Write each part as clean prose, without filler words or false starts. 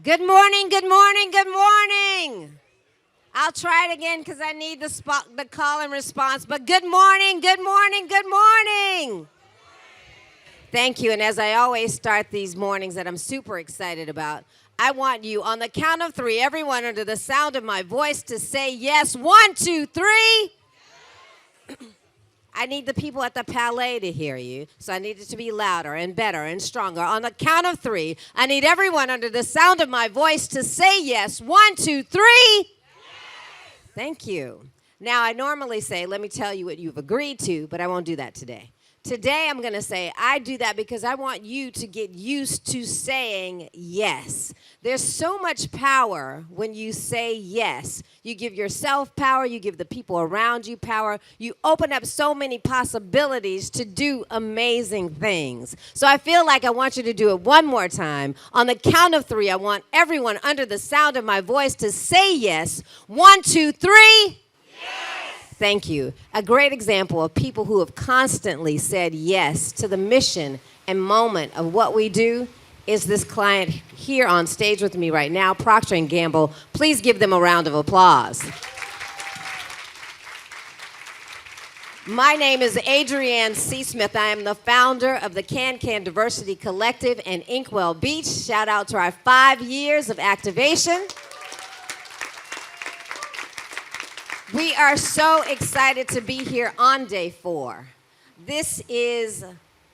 Good morning, good morning, good morning. I'll try it again because I need the call and response. But good morning, good morning, good morning. Thank you. And as I always start these mornings that I'm super excited about, I want you on the count of three, everyone under the sound of my voice, to say yes. 1, 2, 3. I need the people at the Palais to hear you, so I need it to be louder and better and stronger. On the count of three, I need everyone under the sound of my voice to say yes. 1, 2, 3. Yes. Thank you. Now, I normally say, let me tell you what you've agreed to, but I won't do that today. Today, I'm going to say, I do that because I want you to get used to saying yes. There's so much power when you say yes. You give yourself power. You give the people around you power. You open up so many possibilities to do amazing things. So I feel like I want you to do it one more time. On the count of three, I want everyone under the sound of my voice to say yes. 1, 2, 3. Thank you. A great example of people who have constantly said yes to the mission and moment of what we do is this client here on stage with me right now, Procter & Gamble. Please give them a round of applause. My name is Adrienne C. Smith. I am the founder of the Can Diversity Collective in Inkwell Beach. Shout out to our 5 years of activation. We are so excited to be here on day 4. This is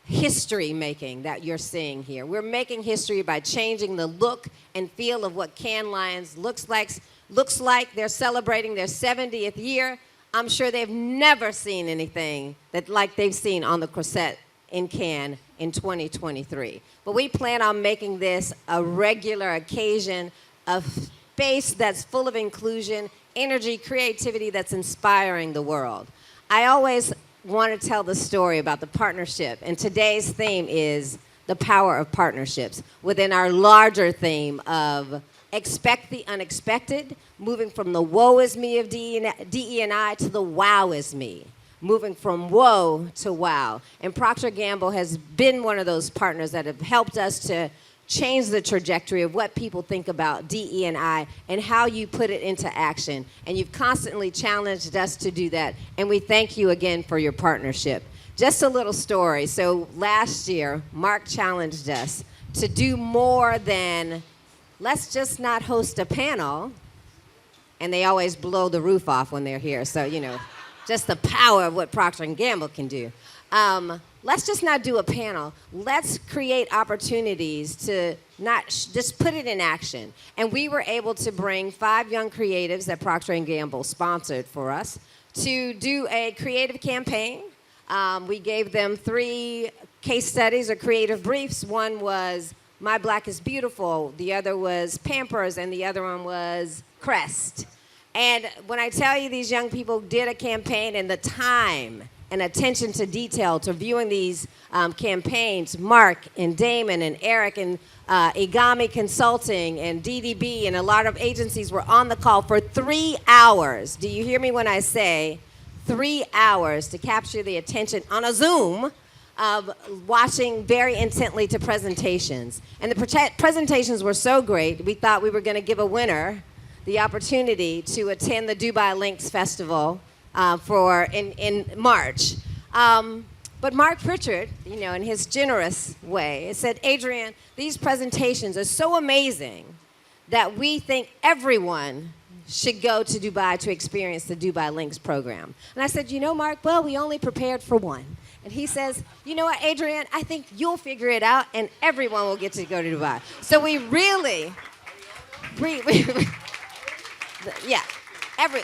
history making that you're seeing here. We're making history by changing the look and feel of what Cannes Lions looks like. They're celebrating their 70th year. I'm sure they've never seen anything like they've seen on the Croisette in Cannes in 2023. But we plan on making this a regular occasion, a space that's full of inclusion, energy, creativity that's inspiring the world. I always want to tell the story about the partnership, and today's theme is the power of partnerships within our larger theme of expect the unexpected, moving from the woe is me of DE&I to the wow is me, moving from woe to wow. And Procter & Gamble has been one of those partners that have helped us to change the trajectory of what people think about DE&I and how you put it into action. And you've constantly challenged us to do that, and we thank you again for your partnership. Just a little story. So last year, Mark challenged us to do more than, let's just not host a panel, and they always blow the roof off when they're here, so, just the power of what Procter & Gamble can do. Let's just not do a panel. Let's create opportunities to not just put it in action. And we were able to bring 5 young creatives that Procter & Gamble sponsored for us to do a creative campaign. We gave them 3 case studies or creative briefs. One was My Black is Beautiful. The other was Pampers, and the other one was Crest. And when I tell you these young people did a campaign and the time and attention to detail to viewing these campaigns, Mark and Damon and Eric and Igami Consulting and DDB and a lot of agencies were on the call for 3 hours. Do you hear me when I say 3 hours to capture the attention on a Zoom of watching very intently to presentations? And the presentations were so great, we thought we were going to give a winner the opportunity to attend the Dubai Links Festival in March. But Mark Pritchard, in his generous way, said, Adrienne, these presentations are so amazing that we think everyone should go to Dubai to experience the Dubai Links program. And I said, Mark, well, we only prepared for one. And he says, you know what, Adrienne, I think you'll figure it out and everyone will get to go to Dubai. So we really, yeah.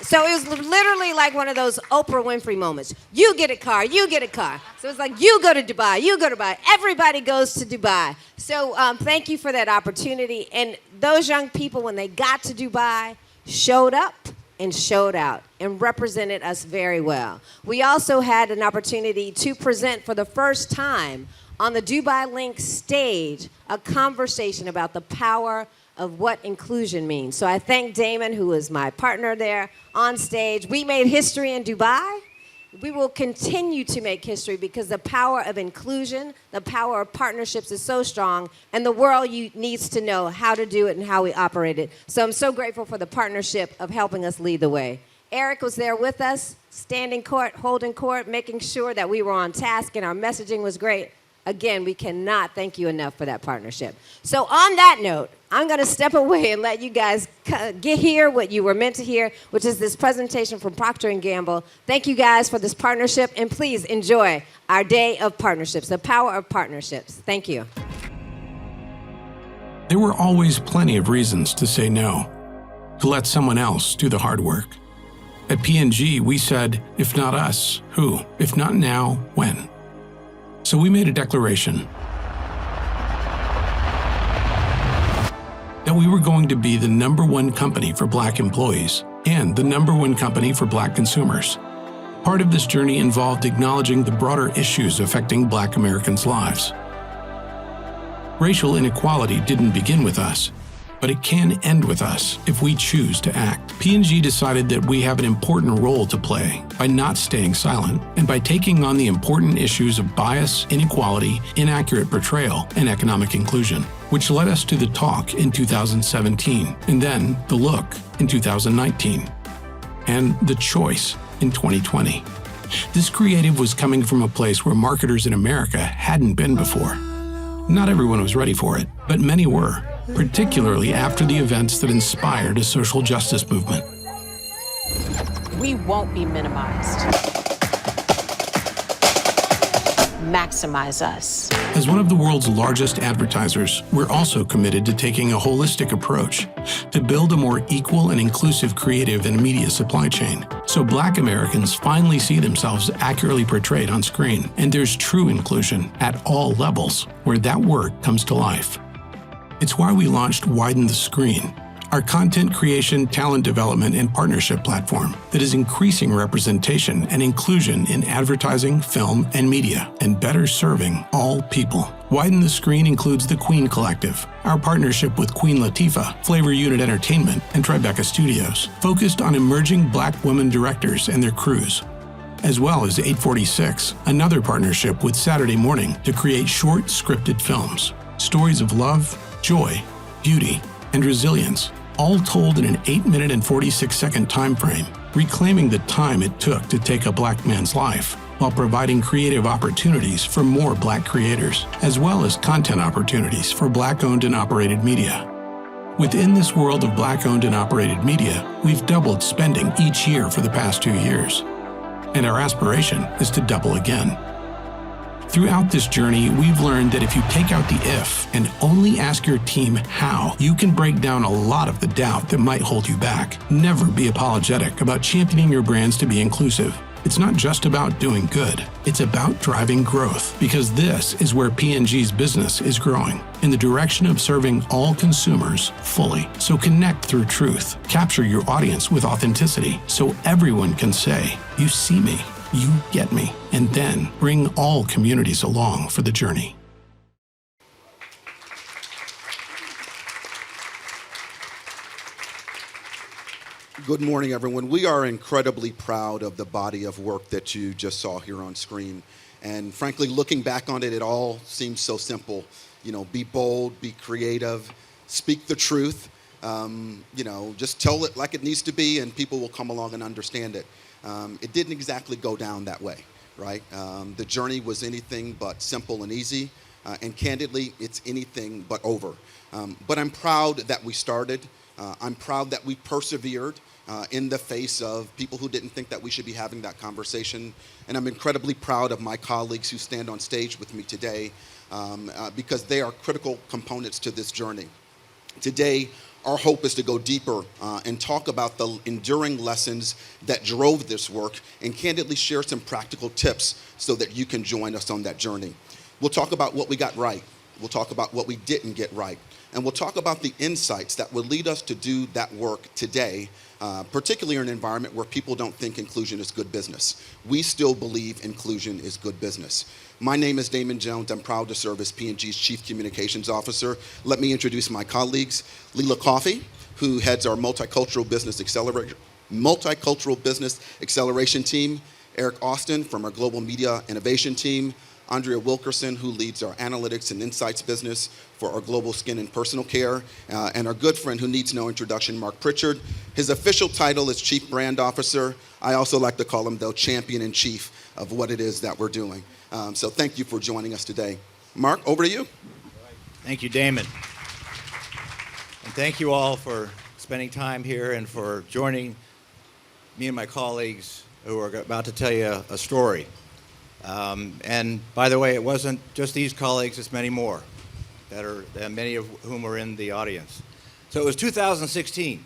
So it was literally like one of those Oprah Winfrey moments. You get a car, you get a car. So it's like, you go to Dubai, you go to Dubai. Everybody goes to Dubai. So thank you for that opportunity. And those young people, when they got to Dubai, showed up and showed out and represented us very well. We also had an opportunity to present for the first time on the Dubai Link stage a conversation about the power of what inclusion means. So I thank Damon, who is my partner there on stage. We made history in Dubai. We will continue to make history because the power of inclusion, the power of partnerships is so strong, and the world needs to know how to do it and how we operate it. So I'm so grateful for the partnership of helping us lead the way. Eric was there with us, standing court, holding court, making sure that we were on task and our messaging was great. Again, we cannot thank you enough for that partnership. So on that note, I'm going to step away and let you guys hear what you were meant to hear, which is this presentation from Procter & Gamble. Thank you guys for this partnership, and please enjoy our day of partnerships, the power of partnerships. Thank you. There were always plenty of reasons to say no, to let someone else do the hard work. At P&G, we said, if not us, who? If not now, when? So we made a declaration that we were going to be the #1 company for Black employees and the #1 company for Black consumers. Part of this journey involved acknowledging the broader issues affecting Black Americans' lives. Racial inequality didn't begin with us, but it can end with us if we choose to act. P&G decided that we have an important role to play by not staying silent and by taking on the important issues of bias, inequality, inaccurate portrayal, and economic inclusion, which led us to the talk in 2017, and then the look in 2019, and the choice in 2020. This creative was coming from a place where marketers in America hadn't been before. Not everyone was ready for it, but many were, particularly after the events that inspired a social justice movement. We won't be minimized. Maximize us. As one of the world's largest advertisers, we're also committed to taking a holistic approach to build a more equal and inclusive creative and media supply chain, so Black Americans finally see themselves accurately portrayed on screen, and there's true inclusion at all levels where that work comes to life. It's why we launched Widen the Screen, our content creation, talent development, and partnership platform that is increasing representation and inclusion in advertising, film, and media, and better serving all people. Widen the Screen includes the Queen Collective, our partnership with Queen Latifah, Flavor Unit Entertainment, and Tribeca Studios, focused on emerging Black women directors and their crews, as well as 846, another partnership with Saturday Morning to create short scripted films, stories of love, joy, beauty, and resilience, all told in an 8-minute and 46-second time frame, reclaiming the time it took to take a Black man's life, while providing creative opportunities for more Black creators, as well as content opportunities for Black-owned and operated media. Within this world of Black-owned and operated media, we've doubled spending each year for the past 2 years, and our aspiration is to double again. Throughout this journey, we've learned that if you take out the if and only ask your team how, you can break down a lot of the doubt that might hold you back. Never be apologetic about championing your brands to be inclusive. It's not just about doing good, it's about driving growth, because this is where P&G's business is growing, in the direction of serving all consumers fully. So connect through truth, capture your audience with authenticity, so everyone can say, you see me, you get me, and then bring all communities along for the journey. Good morning, everyone. We are incredibly proud of the body of work that you just saw here on screen. And frankly, looking back on it, it all seems so simple. You know, be bold, be creative, speak the truth. Just tell it like it needs to be, and people will come along and understand it. It didn't exactly go down that way, right? The journey was anything but simple and easy, and candidly, it's anything but over. But I'm proud that we started. I'm proud that we persevered in the face of people who didn't think that we should be having that conversation. And I'm incredibly proud of my colleagues who stand on stage with me today because they are critical components to this journey. Today, our hope is to go deeper and talk about the enduring lessons that drove this work and candidly share some practical tips so that you can join us on that journey. We'll talk about what we got right. We'll talk about what we didn't get right. And we'll talk about the insights that will lead us to do that work today, particularly in an environment where people don't think inclusion is good business. We still believe inclusion is good business. My name is Damon Jones. I'm proud to serve as P&G's Chief Communications Officer. Let me introduce my colleagues. Leela Coffey, who heads our Multicultural Business Acceleration Team, Eric Austin from our Global Media Innovation team, Andrea Wilkerson, who leads our analytics and insights business for our global skin and personal care, and our good friend who needs no introduction, Mark Pritchard. His official title is Chief Brand Officer. I also like to call him, though, Champion in Chief of what it is that we're doing. So thank you for joining us today. Mark, over to you. Thank you, Damon. And thank you all for spending time here and for joining me and my colleagues who are about to tell you a story. And by the way, it wasn't just these colleagues, it's many more, many of whom are in the audience. So it was 2016,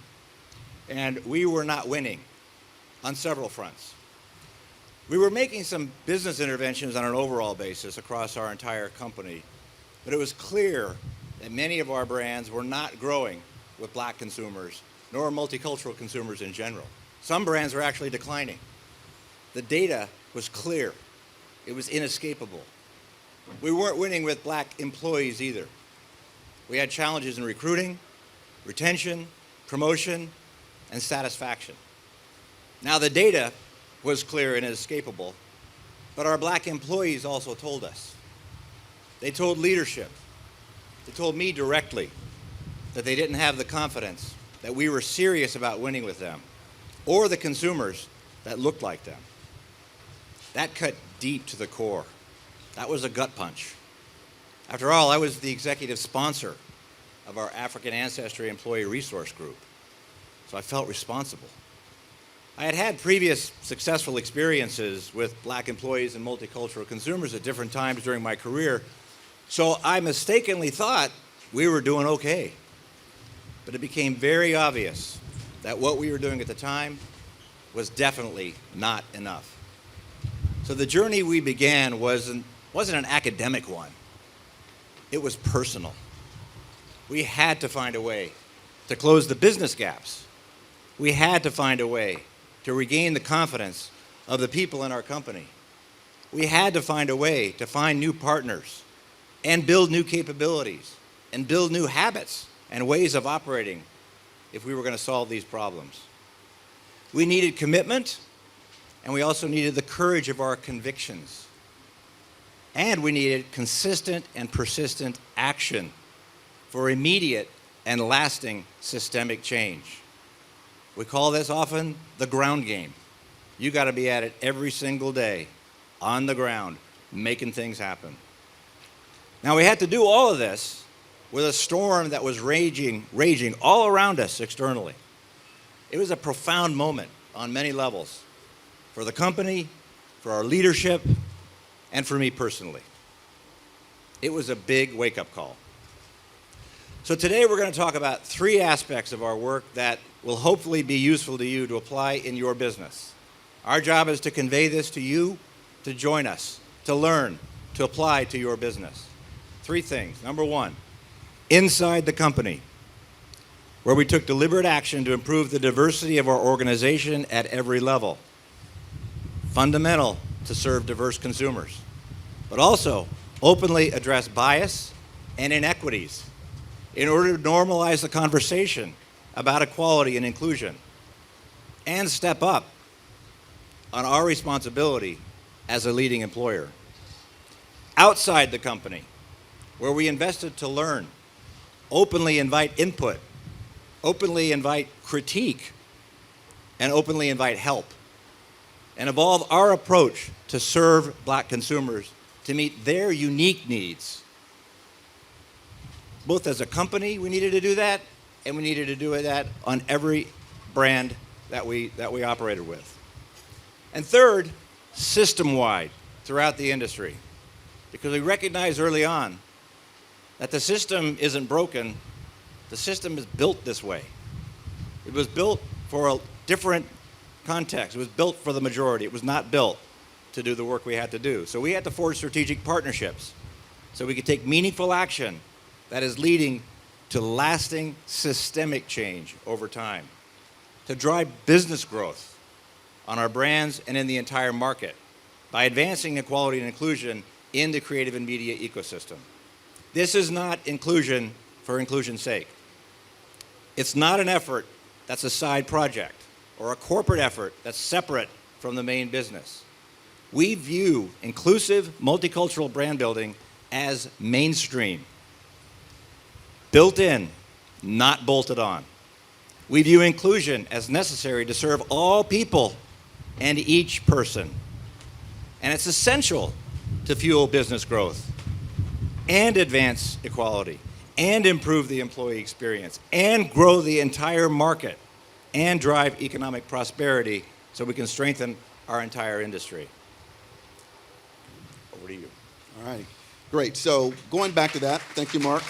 and we were not winning on several fronts. We were making some business interventions on an overall basis across our entire company, but it was clear that many of our brands were not growing with black consumers, nor multicultural consumers in general. Some brands were actually declining. The data was clear. It was inescapable. We weren't winning with black employees either. We had challenges in recruiting, retention, promotion, and satisfaction. Now the data was clear and inescapable, but our black employees also told us. They told leadership, they told me directly that they didn't have the confidence that we were serious about winning with them, or the consumers that looked like them. That cut deep to the core. That was a gut punch. After all, I was the executive sponsor of our African Ancestry Employee Resource Group, so I felt responsible. I had had previous successful experiences with black employees and multicultural consumers at different times during my career, so I mistakenly thought we were doing okay. But it became very obvious that what we were doing at the time was definitely not enough. So the journey we began wasn't an academic one. It was personal. We had to find a way to close the business gaps. We had to find a way to regain the confidence of the people in our company. We had to find a way to find new partners and build new capabilities and build new habits and ways of operating if we were going to solve these problems. We needed commitment, and we also needed the courage of our convictions. And we needed consistent and persistent action for immediate and lasting systemic change. We call this often the ground game. You got to be at it every single day, on the ground, making things happen. Now, we had to do all of this with a storm that was raging all around us externally. It was a profound moment on many levels for the company, for our leadership, and for me personally. It was a big wake-up call. So today we're going to talk about 3 aspects of our work that will hopefully be useful to you to apply in your business. Our job is to convey this to you, to join us, to learn, to apply to your business. 3 things. Number 1, inside the company, where we took deliberate action to improve the diversity of our organization at every level. Fundamental to serve diverse consumers, but also openly address bias and inequities in order to normalize the conversation about equality and inclusion, and step up on our responsibility as a leading employer. Outside the company, where we invested to learn, openly invite input, openly invite critique, and openly invite help, and evolve our approach to serve black consumers to meet their unique needs. Both as a company, we needed to do that, and we needed to do that on every brand that we operated with. And third, system-wide throughout the industry, because we recognized early on that the system isn't broken, the system is built this way. It was built for a different context. It was built for the majority. It was not built to do the work we had to do. So we had to forge strategic partnerships so we could take meaningful action that is leading to lasting systemic change over time, to drive business growth on our brands and in the entire market by advancing equality and inclusion in the creative and media ecosystem. This is not inclusion for inclusion's sake. It's not an effort that's a side project or a corporate effort that's separate from the main business. We view inclusive, multicultural brand building as mainstream, built in, not bolted on. We view inclusion as necessary to serve all people and each person. And it's essential to fuel business growth and advance equality and improve the employee experience and grow the entire market and drive economic prosperity so we can strengthen our entire industry. Over to you. All right, great. So going back to that, thank you, Mark.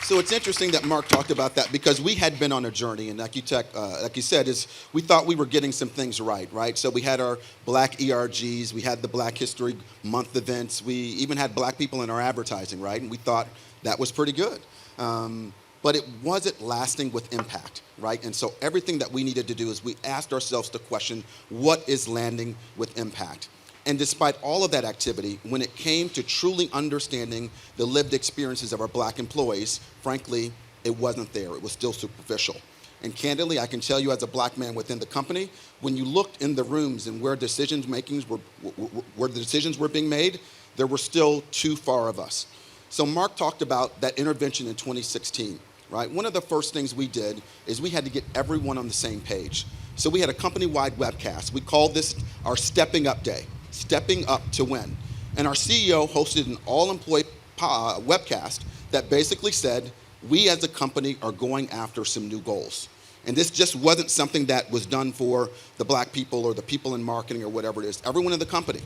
So it's interesting that Mark talked about that because we had been on a journey, and like you said, we thought we were getting some things right? So we had our Black ERGs, we had the Black History Month events, we even had Black people in our advertising, right? And we thought that was pretty good. But it wasn't lasting with impact, right? And so everything that we needed to do is we asked ourselves the question, what is landing with impact? And despite all of that activity, when it came to truly understanding the lived experiences of our Black employees, frankly, it wasn't there. It was still superficial. And candidly, I can tell you as a Black man within the company, when you looked in the rooms and where decisions were being made, there were still too far of us. So Mark talked about that intervention in 2016, right? One of the first things we did is we had to get everyone on the same page. So we had a company-wide webcast. We called this our Stepping Up Day. Stepping up to win. And our CEO hosted an all-employee webcast that basically said, we as a company are going after some new goals. And this just wasn't something that was done for the Black people or the people in marketing or whatever it is, everyone in the company.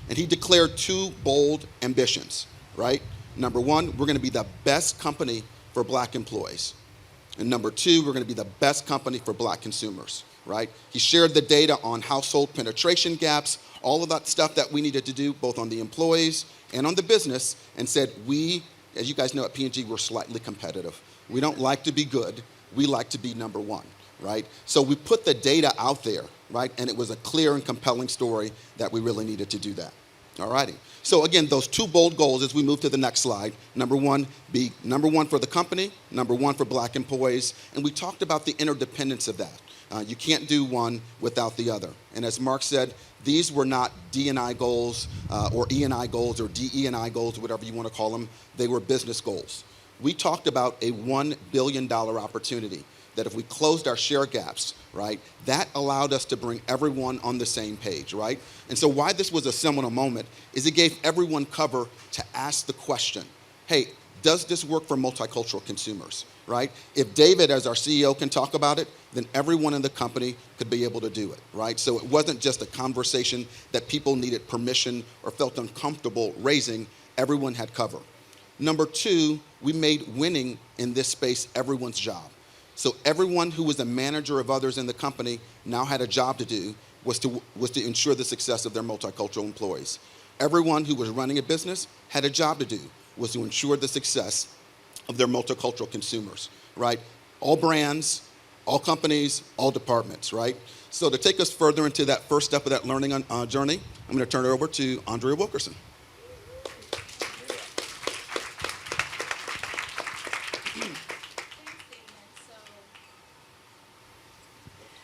And he declared two bold ambitions, right? Number one, we're gonna be the best company for Black employees. And number two, we're gonna be the best company for Black consumers, right? He shared the data on household penetration gaps, all of that stuff that we needed to do, both on the employees and on the business, and said we, as you guys know at P&G, we're slightly competitive. We don't like to be good, we like to be number one, right? So we put the data out there, right? And it was a clear and compelling story that we really needed to do that. All righty. So again, those two bold goals as we move to the next slide. Number one, be number one for the company, number one for Black employees, and we talked about the interdependence of that. You can't do one without the other. And as Mark said, these were not D&I goals or E&I goals or DE&I goals, whatever you want to call them. They were business goals. We talked about a $1 billion opportunity that if we closed our share gaps, right, that allowed us to bring everyone on the same page, right? And so why this was a seminal moment is it gave everyone cover to ask the question, hey, does this work for multicultural consumers, right? If David, as our CEO, can talk about it, then everyone in the company could be able to do it, right? So it wasn't just a conversation that people needed permission or felt uncomfortable raising. Everyone had cover. Number two, we made winning in this space everyone's job. So everyone who was a manager of others in the company now had a job to do, was to ensure the success of their multicultural employees. Everyone who was running a business had a job to do, was to ensure the success of their multicultural consumers, right? All brands, all companies, all departments, right? So to take us further into that first step of that learning journey, I'm going to turn it over to Andrea Wilkerson.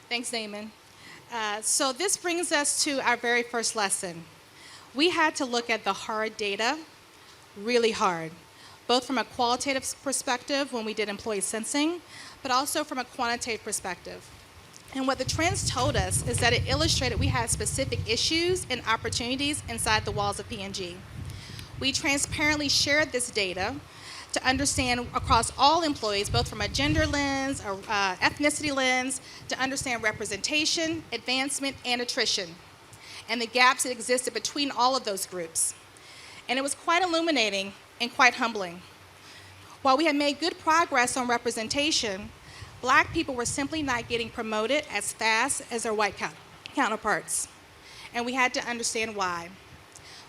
Thanks, Damon. So this brings us to our very first lesson. We had to look at the hard data really hard, both from a qualitative perspective when we did employee sensing, but also from a quantitative perspective. And what the trends told us is that it illustrated we had specific issues and opportunities inside the walls of P&G. We transparently shared this data to understand across all employees, both from a gender lens, or ethnicity lens, to understand representation, advancement, and attrition, and the gaps that existed between all of those groups. And it was quite illuminating and quite humbling. While we had made good progress on representation, Black people were simply not getting promoted as fast as their white counterparts. And we had to understand why.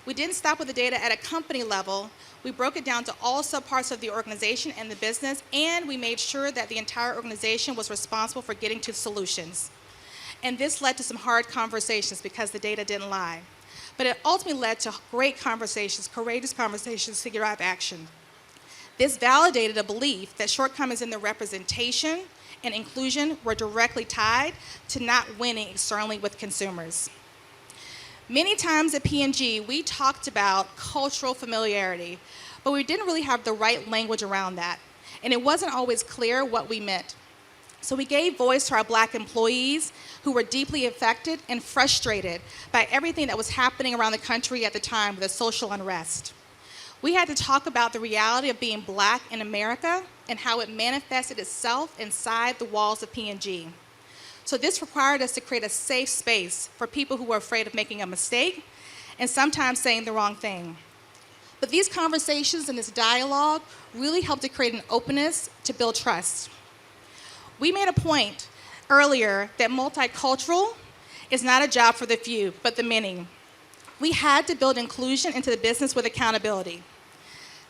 We didn't stop with the data at a company level. We broke it down to all subparts of the organization and the business, and we made sure that the entire organization was responsible for getting to solutions. And this led to some hard conversations because the data didn't lie. But it ultimately led to great conversations, courageous conversations to drive action. This validated a belief that shortcomings in the representation and inclusion were directly tied to not winning externally with consumers. Many times at P&G, we talked about cultural familiarity, but we didn't really have the right language around that, and it wasn't always clear what we meant. So we gave voice to our Black employees who were deeply affected and frustrated by everything that was happening around the country at the time with the social unrest. We had to talk about the reality of being Black in America and how it manifested itself inside the walls of P&G. So this required us to create a safe space for people who were afraid of making a mistake and sometimes saying the wrong thing. But these conversations and this dialogue really helped to create an openness to build trust. We made a point earlier that multicultural is not a job for the few, but the many. We had to build inclusion into the business with accountability.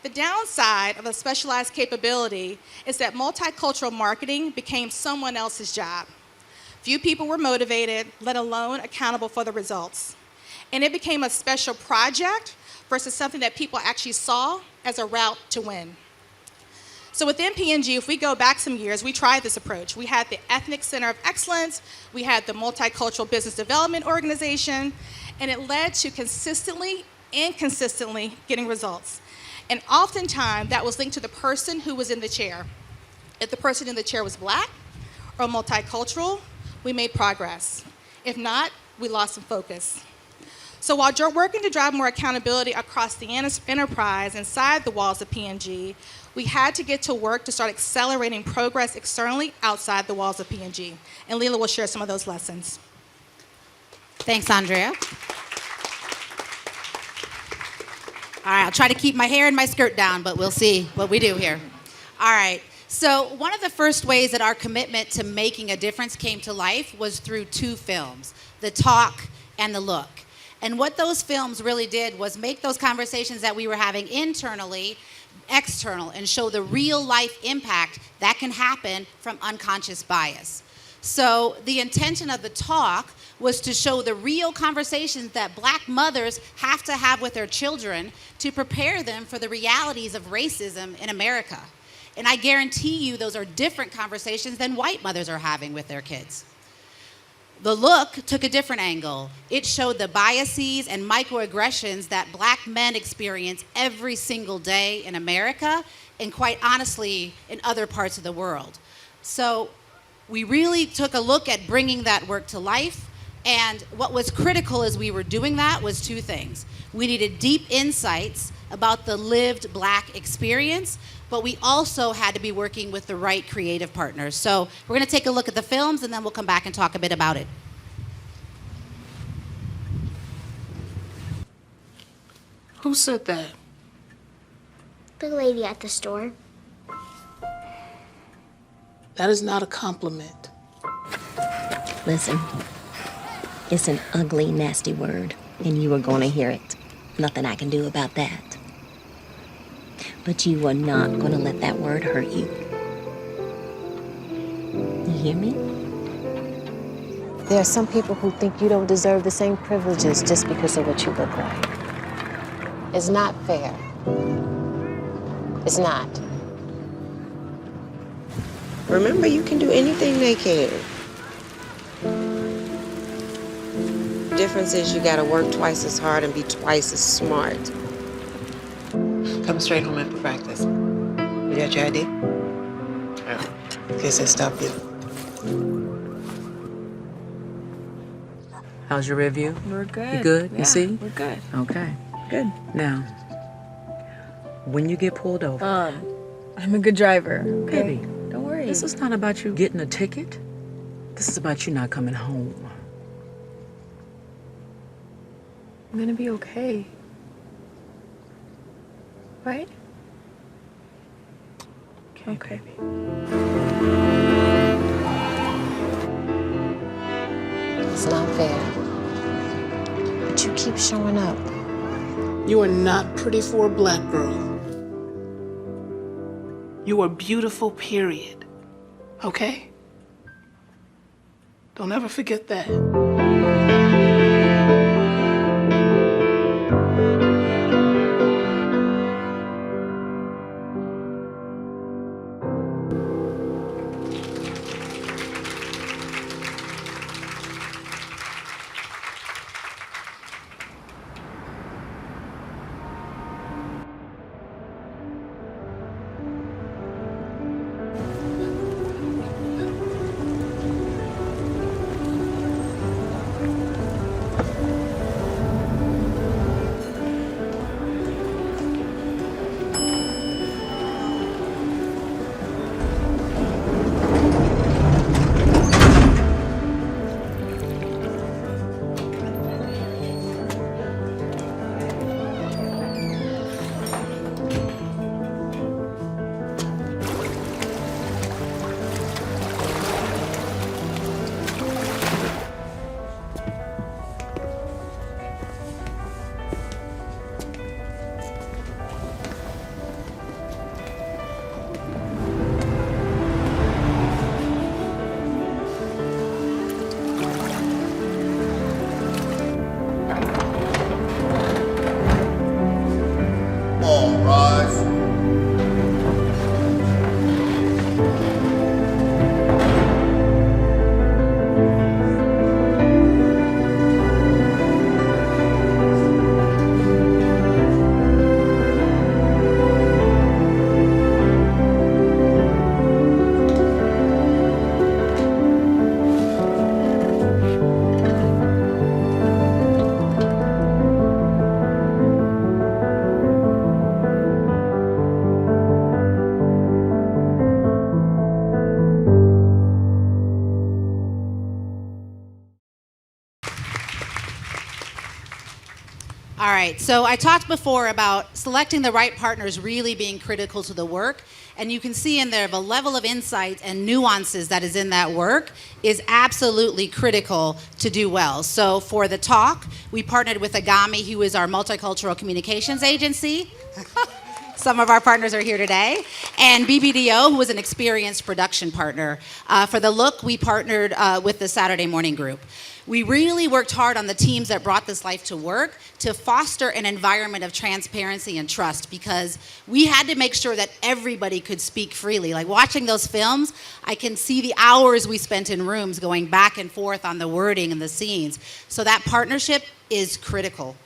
The downside of a specialized capability is that multicultural marketing became someone else's job. Few people were motivated, let alone accountable for the results. And it became a special project versus something that people actually saw as a route to win. So within P&G, if we go back some years, we tried this approach. We had the Ethnic Center of Excellence, we had the Multicultural Business Development Organization, and it led to consistently and consistently getting results. And oftentimes, that was linked to the person who was in the chair. If the person in the chair was Black or multicultural, we made progress. If not, we lost some focus. So while you're working to drive more accountability across the enterprise inside the walls of P&G, we had to get to work to start accelerating progress externally outside the walls of P&G. And Leila will share some of those lessons. Thanks, Andrea. All right, I'll try to keep my hair and my skirt down, but we'll see what we do here. All right. So one of the first ways that our commitment to making a difference came to life was through two films, The Talk and The Look. And what those films really did was make those conversations that we were having internally external and show the real life impact that can happen from unconscious bias. So the intention of The Talk was to show the real conversations that Black mothers have to have with their children to prepare them for the realities of racism in America. And I guarantee you those are different conversations than white mothers are having with their kids. The Look took a different angle. It showed the biases and microaggressions that Black men experience every single day in America and quite honestly in other parts of the world. So we really took a look at bringing that work to life. And what was critical as we were doing that was two things. We needed deep insights about the lived Black experience, but we also had to be working with the right creative partners. So we're gonna take a look at the films and then we'll come back and talk a bit about it. Who said that? The lady at the store. That is not a compliment. Listen, it's an ugly, nasty word, and you are gonna hear it. Nothing I can do about that. But you are not gonna let that word hurt you. You hear me? There are some people who think you don't deserve the same privileges just because of what you look like. It's not fair. It's not. Remember, you can do anything they can. Difference is you gotta work twice as hard and be twice as smart. Come straight home after practice. You got your ID? Oh, guess I stopped you. How's your review? We're good. You good? Yeah, you see? We're good. Okay. Good. Now, when you get pulled over, I'm a good driver. Okay? baby, Don't worry. this is not about you getting a ticket. This is about you not coming home. I'm gonna be okay. Right? Okay. It's not fair. But you keep showing up. You are not pretty for a Black girl. You are beautiful, period. Okay? Don't ever forget that. right, so I talked before about selecting the right partners really being critical to the work. And you can see in there the level of insight and nuances that is in that work is absolutely critical to do well. So for the talk, we partnered with Agami, who is our multicultural communications agency. Some of our partners are here today. And BBDO, who was an experienced production partner. For the look, we partnered with the Saturday Morning Group. We really worked hard on the teams that brought this life to work to foster an environment of transparency and trust, because we had to make sure that everybody could speak freely. Like watching those films, I can see the hours we spent in rooms going back and forth on the wording and the scenes. So that partnership is critical.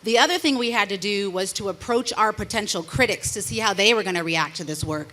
The other thing we had to do was to approach our potential critics to see how they were going to react to this work.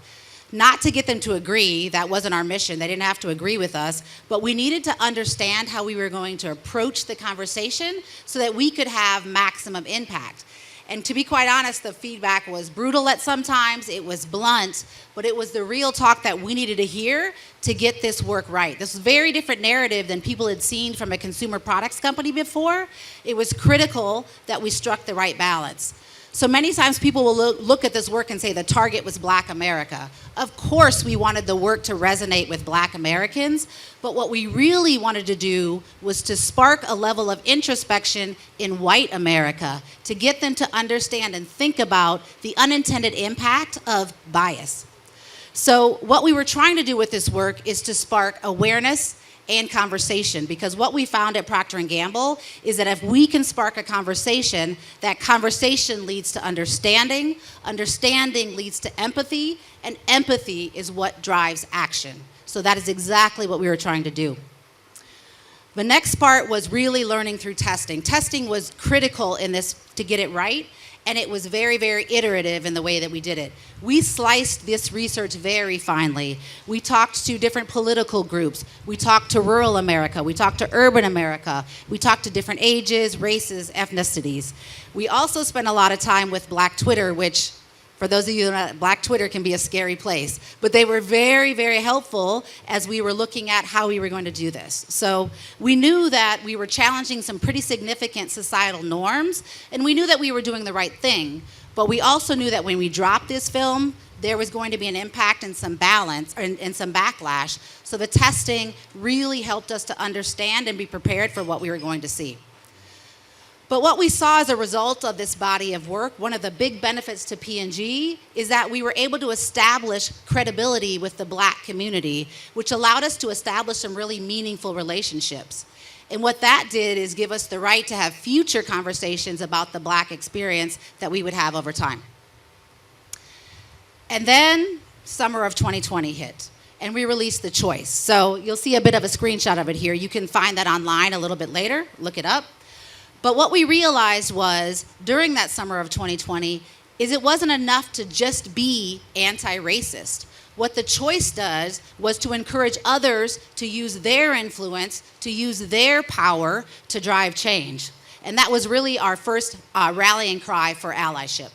Not to get them to agree, that wasn't our mission, they didn't have to agree with us, but we needed to understand how we were going to approach the conversation so that we could have maximum impact. And to be quite honest, the feedback was brutal at some times, it was blunt, but it was the real talk that we needed to hear to get this work right. This is a very different narrative than people had seen from a consumer products company before. It was critical that we struck the right balance. So many times people will look at this work and say the target was Black America. Of course we wanted the work to resonate with Black Americans, but what we really wanted to do was to spark a level of introspection in white America to get them to understand and think about the unintended impact of bias. So what we were trying to do with this work is to spark awareness and conversation, because what we found at Procter & Gamble is that if we can spark a conversation, that conversation leads to understanding, understanding leads to empathy, and empathy is what drives action. So that is exactly what we were trying to do. The next part was really learning through testing. Testing was critical in this to get it right, and it was very, very iterative in the way that we did it. We sliced this research very finely. We talked to different political groups. We talked to rural America. We talked to urban America. We talked to different ages, races, ethnicities. We also spent a lot of time with Black Twitter, which, for those of you who know, Black Twitter can be a scary place. But they were very, very helpful as we were looking at how we were going to do this. So we knew that we were challenging some pretty significant societal norms, and we knew that we were doing the right thing. But we also knew that when we dropped this film, there was going to be an impact and some balance and some backlash. So the testing really helped us to understand and be prepared for what we were going to see. But what we saw as a result of this body of work, one of the big benefits to P&G is that we were able to establish credibility with the Black community, which allowed us to establish some really meaningful relationships. And what that did is give us the right to have future conversations about the Black experience that we would have over time. And then summer of 2020 hit, and we released The Choice. So you'll see a bit of a screenshot of it here. You can find that online a little bit later, look it up. But what we realized was, during that summer of 2020, is it wasn't enough to just be anti-racist. What The Choice does was to encourage others to use their influence, to use their power to drive change. And that was really our first rallying cry for allyship.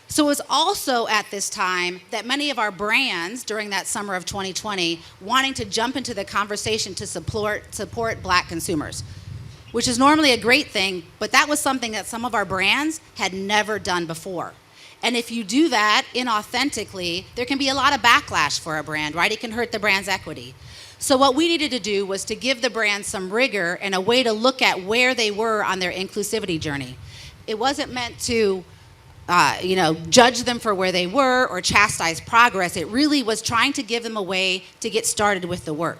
So it was also at this time that many of our brands during that summer of 2020 wanting to jump into the conversation to support Black consumers, which is normally a great thing, but that was something that some of our brands had never done before. And if you do that inauthentically, there can be a lot of backlash for a brand, right? It can hurt the brand's equity. So what we needed to do was to give the brand some rigor and a way to look at where they were on their inclusivity journey. It wasn't meant to judge them for where they were or chastise progress. It really was trying to give them a way to get started with the work.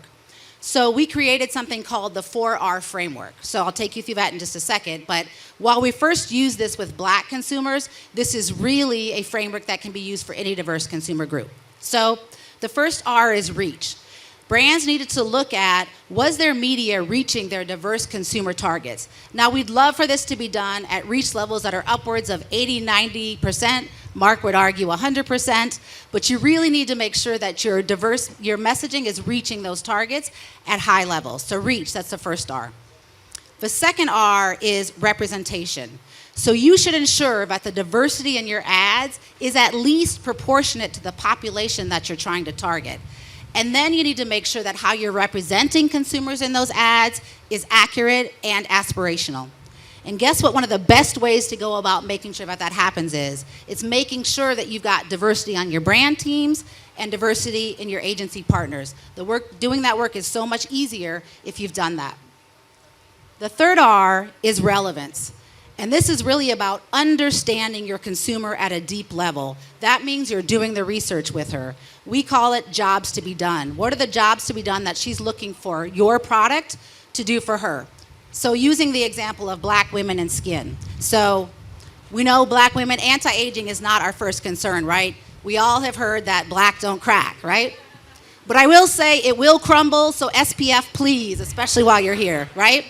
So we created something called the 4R framework. So I'll take you through that in just a second. But while we first used this with Black consumers, this is really a framework that can be used for any diverse consumer group. So the first R is reach. Brands needed to look at, was their media reaching their diverse consumer targets? Now, we'd love for this to be done at reach levels that are upwards of 80, 90%. Mark would argue 100%, but you really need to make sure that your messaging is reaching those targets at high levels. So reach, that's the first R. The second R is representation. So you should ensure that the diversity in your ads is at least proportionate to the population that you're trying to target. And then you need to make sure that how you're representing consumers in those ads is accurate and aspirational. And guess what one of the best ways to go about making sure that happens is? It's making sure that you've got diversity on your brand teams and diversity in your agency partners. Doing that work is so much easier if you've done that. The third R is relevance. And this is really about understanding your consumer at a deep level. That means you're doing the research with her. We call it jobs to be done. What are the jobs to be done that she's looking for your product to do for her? So using the example of black women and skin. So we know black women, anti-aging is not our first concern, right? We all have heard that black don't crack, right? But I will say it will crumble, so SPF please, especially while you're here, right?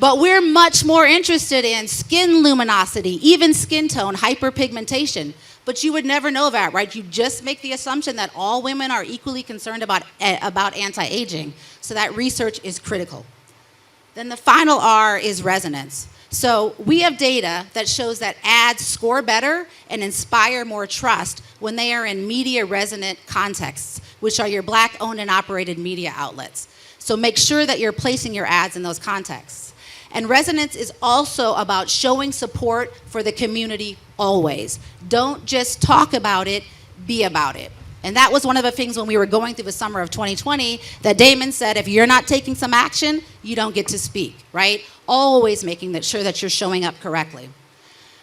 But we're much more interested in skin luminosity, even skin tone, hyperpigmentation. But you would never know that, right? You just make the assumption that all women are equally concerned about anti-aging. So that research is critical. Then the final R is resonance. So we have data that shows that ads score better and inspire more trust when they are in media resonant contexts, which are your black owned and operated media outlets. So make sure that you're placing your ads in those contexts. And resonance is also about showing support for the community always. Don't just talk about it, be about it. And that was one of the things when we were going through the summer of 2020 that Damon said, if you're not taking some action, you don't get to speak, right? Always making sure that you're showing up correctly.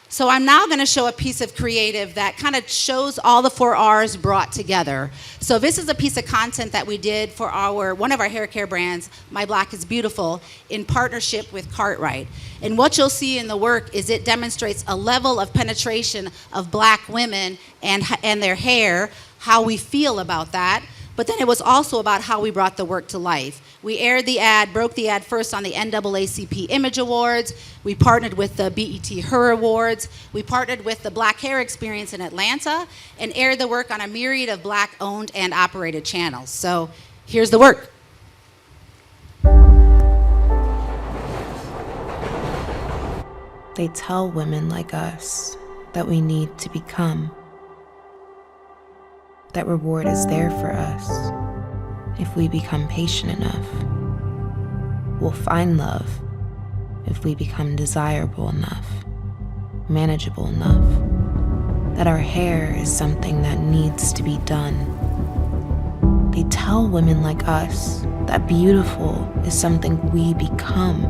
So I'm now going to show a piece of creative that kind of shows all the 4 R's brought together. So this is a piece of content that we did for one of our hair care brands, My Black is Beautiful, in partnership with Cartwright. And what you'll see in the work is it demonstrates a level of penetration of black women and their hair, how we feel about that. But then it was also about how we brought the work to life. We aired the ad, broke the ad first on the NAACP Image Awards. We partnered with the BET Her Awards. We partnered with the Black Hair Experience in Atlanta and aired the work on a myriad of black owned and operated channels. So here's the work. They tell women like us that we need to become. That reward is there for us if we become patient enough. We'll find love if we become desirable enough, manageable enough, that our hair is something that needs to be done. They tell women like us that beautiful is something we become,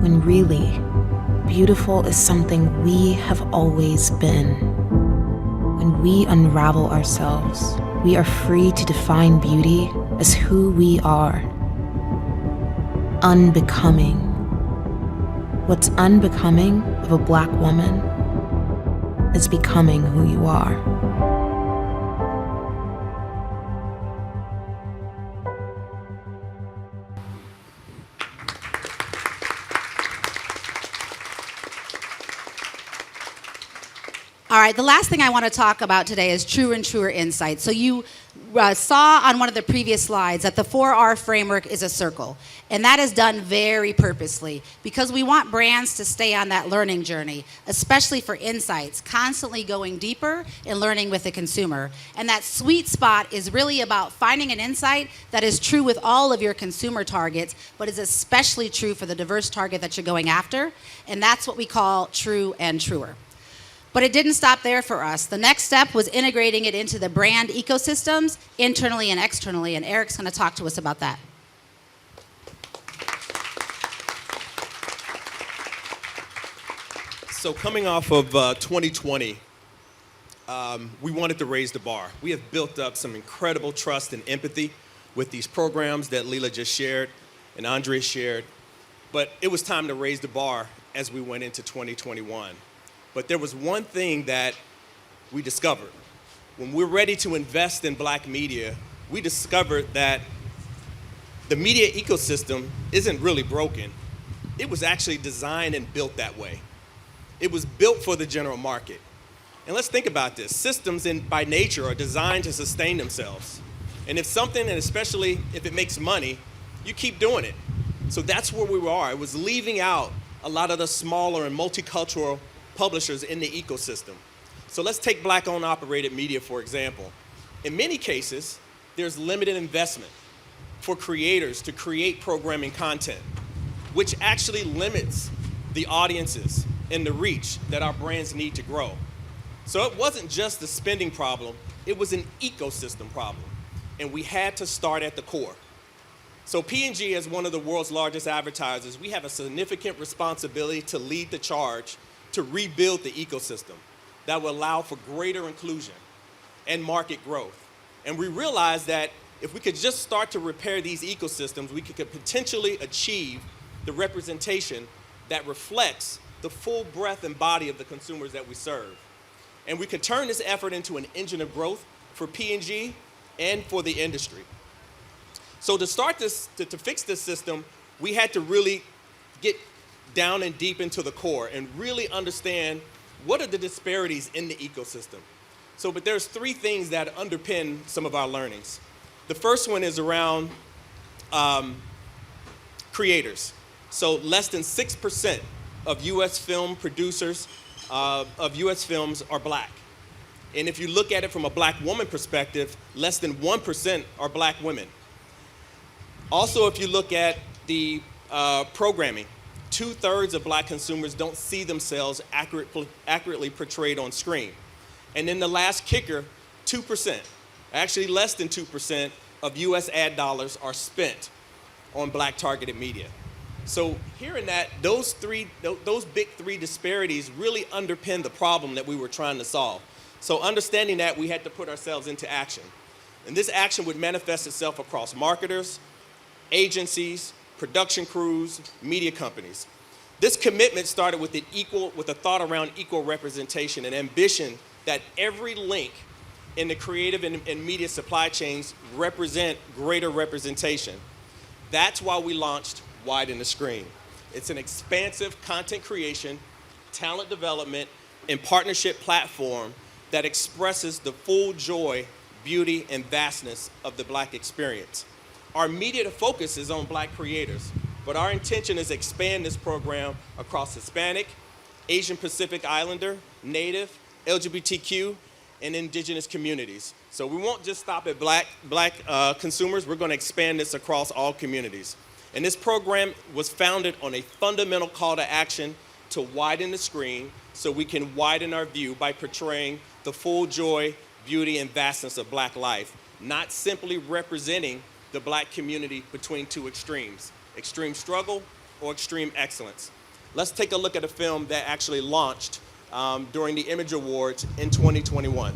when really, beautiful is something we have always been. When we unravel ourselves, we are free to define beauty as who we are. Unbecoming. What's unbecoming of a black woman is becoming who you are. All right, the last thing I want to talk about today is true and truer insights. So you saw on one of the previous slides that the 4R framework is a circle. And that is done very purposely because we want brands to stay on that learning journey, especially for insights, constantly going deeper and learning with the consumer. And that sweet spot is really about finding an insight that is true with all of your consumer targets, but is especially true for the diverse target that you're going after. And that's what we call true and truer. But it didn't stop there for us. The next step was integrating it into the brand ecosystems, internally and externally, and Eric's going to talk to us about that. So coming off of 2020, we wanted to raise the bar. We have built up some incredible trust and empathy with these programs that Leela just shared and Andrea shared, but it was time to raise the bar as we went into 2021. But there was one thing that we discovered. When we're ready to invest in black media, we discovered that the media ecosystem isn't really broken. It was actually designed and built that way. It was built for the general market. And let's think about this. Systems by nature are designed to sustain themselves. And if something, and especially if it makes money, you keep doing it. So that's where we are. It was leaving out a lot of the smaller and multicultural publishers in the ecosystem. So let's take black-owned operated media, for example. In many cases, there's limited investment for creators to create programming content, which actually limits the audiences and the reach that our brands need to grow. So it wasn't just a spending problem, it was an ecosystem problem. And we had to start at the core. So P&G, as one of the world's largest advertisers, we have a significant responsibility to lead the charge to rebuild the ecosystem that will allow for greater inclusion and market growth. And we realized that if we could just start to repair these ecosystems, we could potentially achieve the representation that reflects the full breadth and body of the consumers that we serve. And we could turn this effort into an engine of growth for P&G and for the industry. So to start this, to fix this system, we had to really get down and deep into the core and really understand what are the disparities in the ecosystem. But there's three things that underpin some of our learnings. The first one is around creators. So less than 6% of US film producers of US films are black. And if you look at it from a black woman perspective, less than 1% are black women. Also, if you look at the programming, 2/3 of black consumers don't see themselves accurately portrayed on screen. And then the last kicker, 2%, actually less than 2% of US ad dollars are spent on black targeted media. So hearing that, those big three disparities really underpin the problem that we were trying to solve. So understanding that, we had to put ourselves into action. And this action would manifest itself across marketers, agencies, production crews, media companies. This commitment started with a thought around equal representation and ambition that every link in the creative and media supply chains represent greater representation. That's why we launched Widen the Screen. It's an expansive content creation, talent development, and partnership platform that expresses the full joy, beauty, and vastness of the Black experience. Our immediate focus is on Black creators, but our intention is to expand this program across Hispanic, Asian Pacific Islander, Native, LGBTQ, and Indigenous communities. So we won't just stop at Black consumers, we're going to expand this across all communities. And this program was founded on a fundamental call to action to widen the screen so we can widen our view by portraying the full joy, beauty, and vastness of Black life, not simply representing the Black community between two extremes, extreme struggle or extreme excellence. Let's take a look at a film that actually launched during the Image Awards in 2021.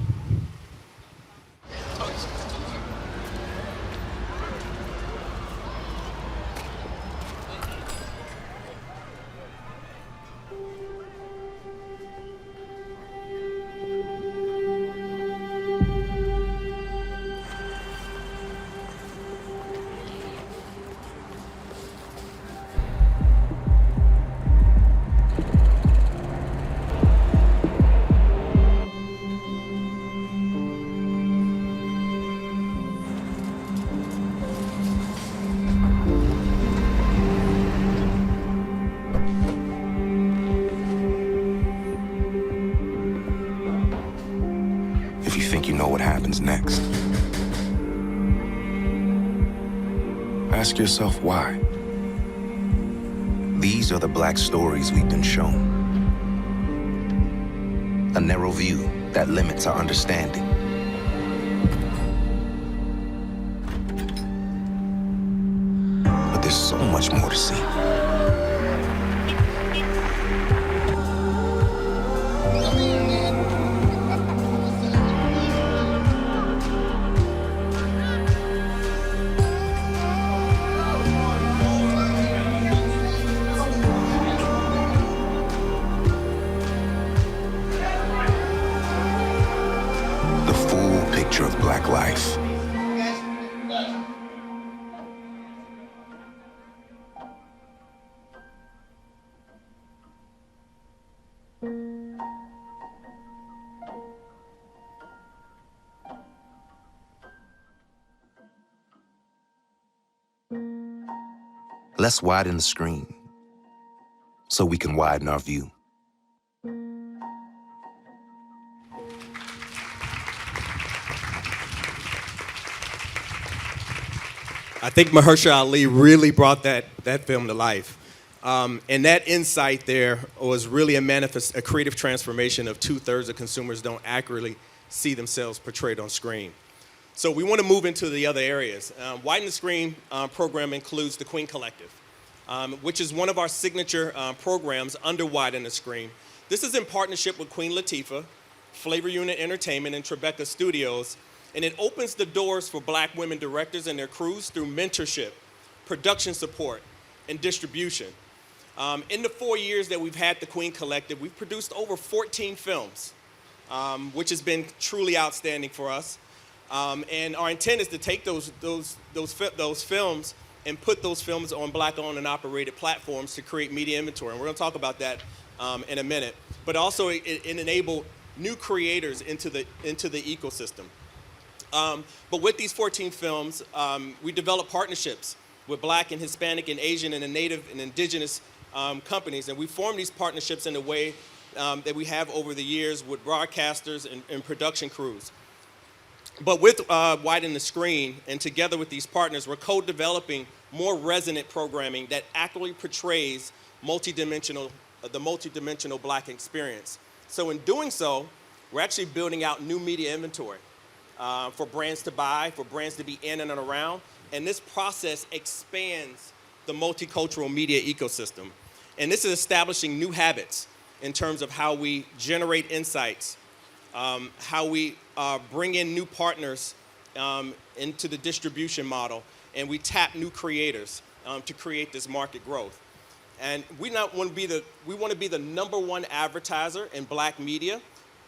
If you think you know what happens next, ask yourself why. These are the Black stories we've been shown. A narrow view that limits our understanding. But there's so much more to see. Of Black life. Let's widen the screen so we can widen our view. I think Mahershala Ali really brought that film to life. And that insight there was really a creative transformation of 2/3 of consumers don't accurately see themselves portrayed on screen. So we want to move into the other areas. Widen the Screen program includes the Queen Collective, which is one of our signature programs under Widen the Screen. This is in partnership with Queen Latifah, Flavor Unit Entertainment, and Tribeca Studios, and it opens the doors for Black women directors and their crews through mentorship, production support, and distribution. In the 4 years that we've had the Queen Collective, we've produced over 14 films, which has been truly outstanding for us. And our intent is to take those films and put those films on Black-owned and operated platforms to create media inventory. And we're going to talk about that in a minute. But also, it enable new creators into the ecosystem. But with these 14 films, we develop partnerships with Black and Hispanic and Asian and Native and Indigenous companies. And we form these partnerships in a way that we have over the years with broadcasters and production crews. But with Widen the Screen and together with these partners, we're co-developing more resonant programming that accurately portrays the multidimensional Black experience. So in doing so, we're actually building out new media inventory for brands to buy, for brands to be in and around. And this process expands the multicultural media ecosystem. And this is establishing new habits in terms of how we generate insights, how we bring in new partners into the distribution model, and we tap new creators to create this market growth. And we want to be the #1 advertiser in Black media,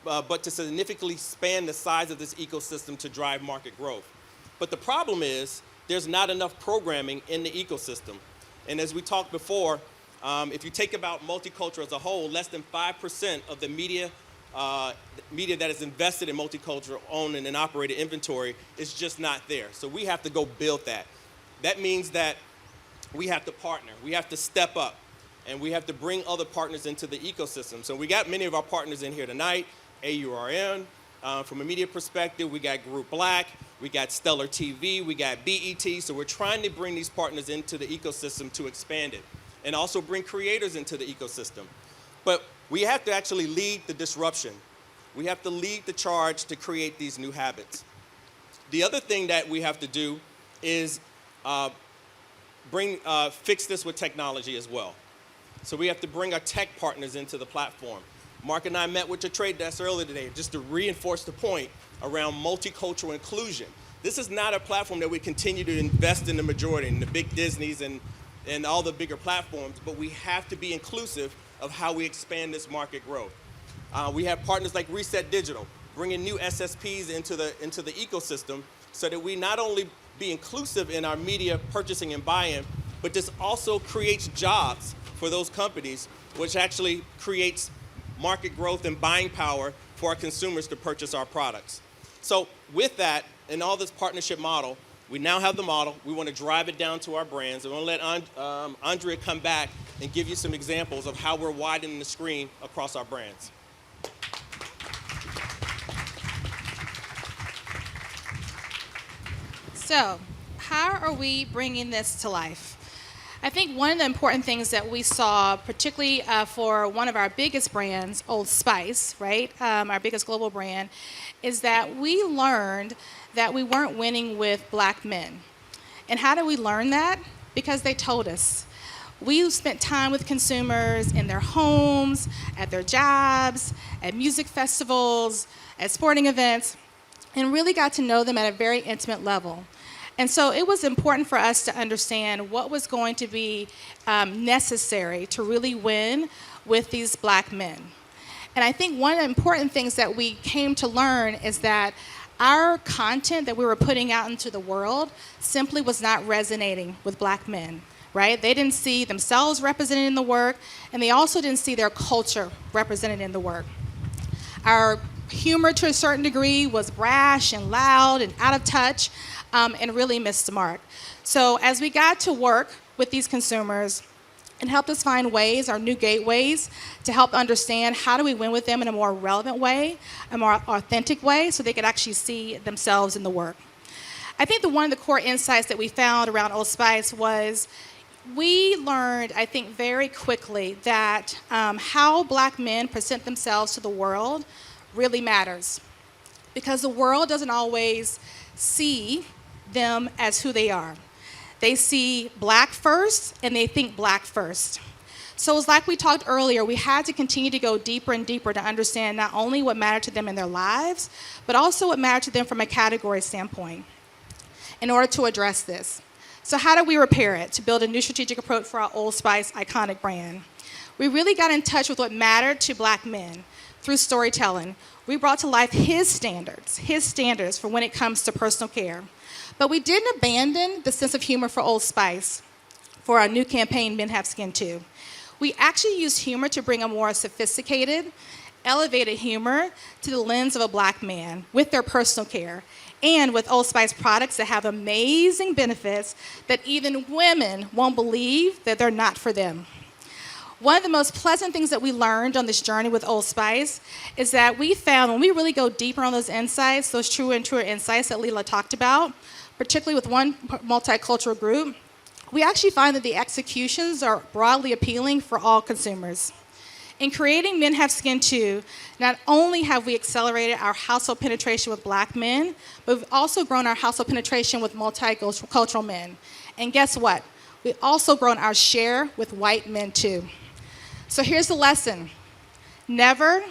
but to significantly expand the size of this ecosystem to drive market growth. But the problem is there's not enough programming in the ecosystem. And as we talked before, if you take about multicultural as a whole, less than 5% of the media that is invested in multicultural owned and operated inventory is just not there. So we have to go build that. That means that we have to partner, we have to step up, and we have to bring other partners into the ecosystem. So we got many of our partners in here tonight, AURN, from a media perspective, we got Group Black, we got Stellar TV, we got BET, so we're trying to bring these partners into the ecosystem to expand it, and also bring creators into the ecosystem. But we have to actually lead the disruption. We have to lead the charge to create these new habits. The other thing that we have to do is fix this with technology as well. So we have to bring our tech partners into the platform. Mark and I met with the trade desk earlier today just to reinforce the point around multicultural inclusion. This is not a platform that we continue to invest in the majority, in the big Disneys and all the bigger platforms, but we have to be inclusive of how we expand this market growth. We have partners like Reset Digital, bringing new SSPs into the ecosystem so that we not only be inclusive in our media purchasing and buying, but this also creates jobs for those companies, which actually creates market growth and buying power for our consumers to purchase our products. So with that, and all this partnership model, we now have the model. We want to drive it down to our brands. I want to let Andrea come back and give you some examples of how we're widening the screen across our brands. So, how are we bringing this to life? I think one of the important things that we saw, particularly for one of our biggest brands, Old Spice, right, our biggest global brand, is that we learned that we weren't winning with Black men. And how did we learn that? Because they told us. We spent time with consumers in their homes, at their jobs, at music festivals, at sporting events, and really got to know them at a very intimate level. And so it was important for us to understand what was going to be necessary to really win with these Black men. And I think one of the important things that we came to learn is that our content that we were putting out into the world simply was not resonating with Black men, right? They didn't see themselves represented in the work, and they also didn't see their culture represented in the work. Our humor, to a certain degree, was brash and loud and out of touch, and really missed the mark. So as we got to work with these consumers, it helped us find ways, our new gateways, to help understand how do we win with them in a more relevant way, a more authentic way, so they could actually see themselves in the work. I think one of the core insights that we found around Old Spice was we learned, I think, very quickly that how black men present themselves to the world really matters, because the world doesn't always see them as who they are. They see black first, and they think black first. So it's like we talked earlier, we had to continue to go deeper and deeper to understand not only what mattered to them in their lives, but also what mattered to them from a category standpoint in order to address this. So how do we repair it to build a new strategic approach for our Old Spice iconic brand? We really got in touch with what mattered to black men through storytelling. We brought to life his standards for when it comes to personal care. But we didn't abandon the sense of humor for Old Spice for our new campaign, Men Have Skin Too. We actually used humor to bring a more sophisticated, elevated humor to the lens of a black man with their personal care and with Old Spice products that have amazing benefits that even women won't believe that they're not for them. One of the most pleasant things that we learned on this journey with Old Spice is that we found when we really go deeper on those insights, those truer and truer insights that Leila talked about, particularly with one multicultural group, we actually find that the executions are broadly appealing for all consumers. In creating Men Have Skin Too, not only have we accelerated our household penetration with black men, but we've also grown our household penetration with multicultural men. And guess what? We've also grown our share with white men too. So here's the lesson. Never,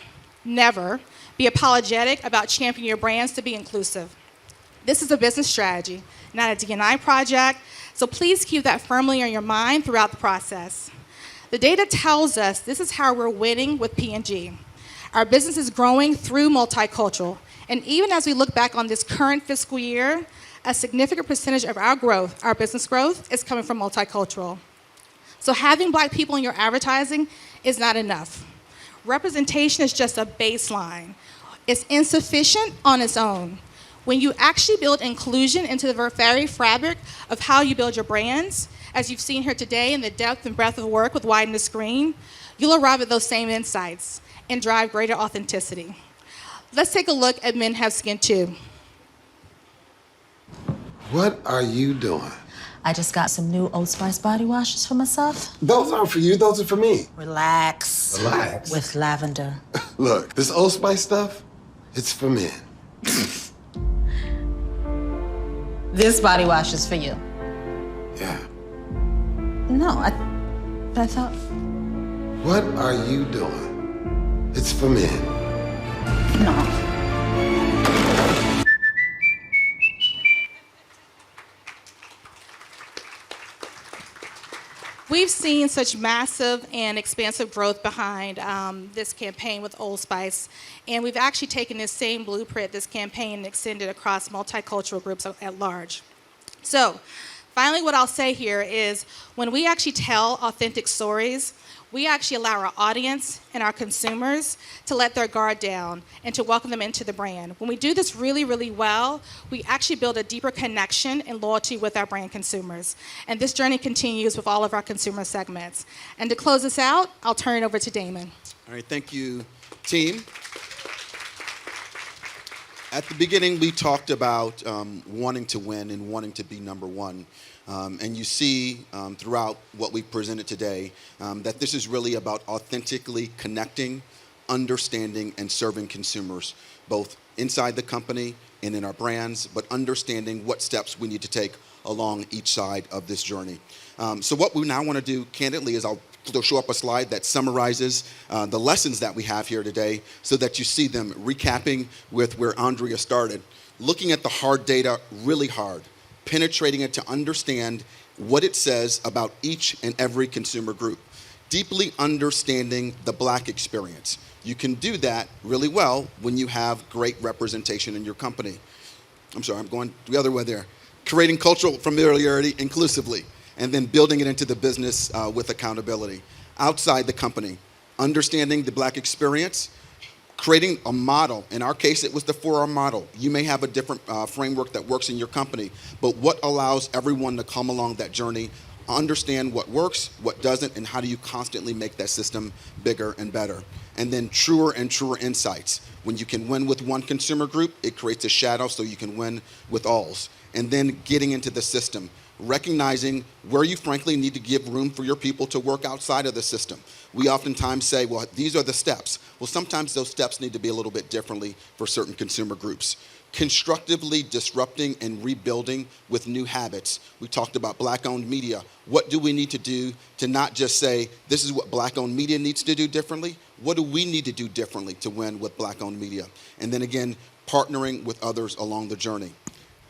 never be apologetic about championing your brands to be inclusive. This is a business strategy, not a D&I project, so please keep that firmly on your mind throughout the process. The data tells us this is how we're winning with P&G. Our business is growing through multicultural, and even as we look back on this current fiscal year, a significant percentage of our growth, our business growth, is coming from multicultural. So having black people in your advertising is not enough. Representation is just a baseline. It's insufficient on its own. When you actually build inclusion into the very fabric of how you build your brands, as you've seen here today in the depth and breadth of work with Widen the Screen, you'll arrive at those same insights and drive greater authenticity. Let's take a look at Men Have Skin Too. What are you doing? I just got some new Old Spice body washes for myself. Those aren't for you, those are for me. Relax. Relax? With lavender. Look, this Old Spice stuff, it's for men. This body wash is for you. Yeah. No, I thought... What are you doing? It's for men. No. We've seen such massive and expansive growth behind this campaign with Old Spice, and we've actually taken this same blueprint, this campaign, and extended across multicultural groups at large. So, finally, what I'll say here is when we actually tell authentic stories, we actually allow our audience and our consumers to let their guard down and to welcome them into the brand. When we do this really, really well, we actually build a deeper connection and loyalty with our brand consumers. And this journey continues with all of our consumer segments. And to close this out, I'll turn it over to Damon. All right, thank you, team. At the beginning, we talked about wanting to win and wanting to be number one. And you see throughout what we presented today that this is really about authentically connecting, understanding, and serving consumers, both inside the company and in our brands, but understanding what steps we need to take along each side of this journey. So what we now want to do, candidly, is I'll show up a slide that summarizes the lessons that we have here today so that you see them recapping with where Andrea started. Looking at the hard data really hard, penetrating it to understand what it says about each and every consumer group, deeply understanding the Black experience. You can do that really well when you have great representation in your company. I'm sorry, I'm going the other way there. Creating cultural familiarity inclusively, and then building it into the business with accountability. Outside the company, understanding the Black experience, creating a model. In our case, it was the 4R model. You may have a different framework that works in your company, but what allows everyone to come along that journey, understand what works, what doesn't, and how do you constantly make that system bigger and better. And then truer and truer insights. When you can win with one consumer group, it creates a shadow so you can win with alls. and then getting into the system, recognizing where you frankly need to give room for your people to work outside of the system. We oftentimes say, well, these are the steps. Well, sometimes those steps need to be a little bit differently for certain consumer groups. Constructively disrupting and rebuilding with new habits. We talked about Black-owned media. What do we need to do to not just say, this is what Black-owned media needs to do differently? What do we need to do differently to win with Black-owned media? And then again, partnering with others along the journey.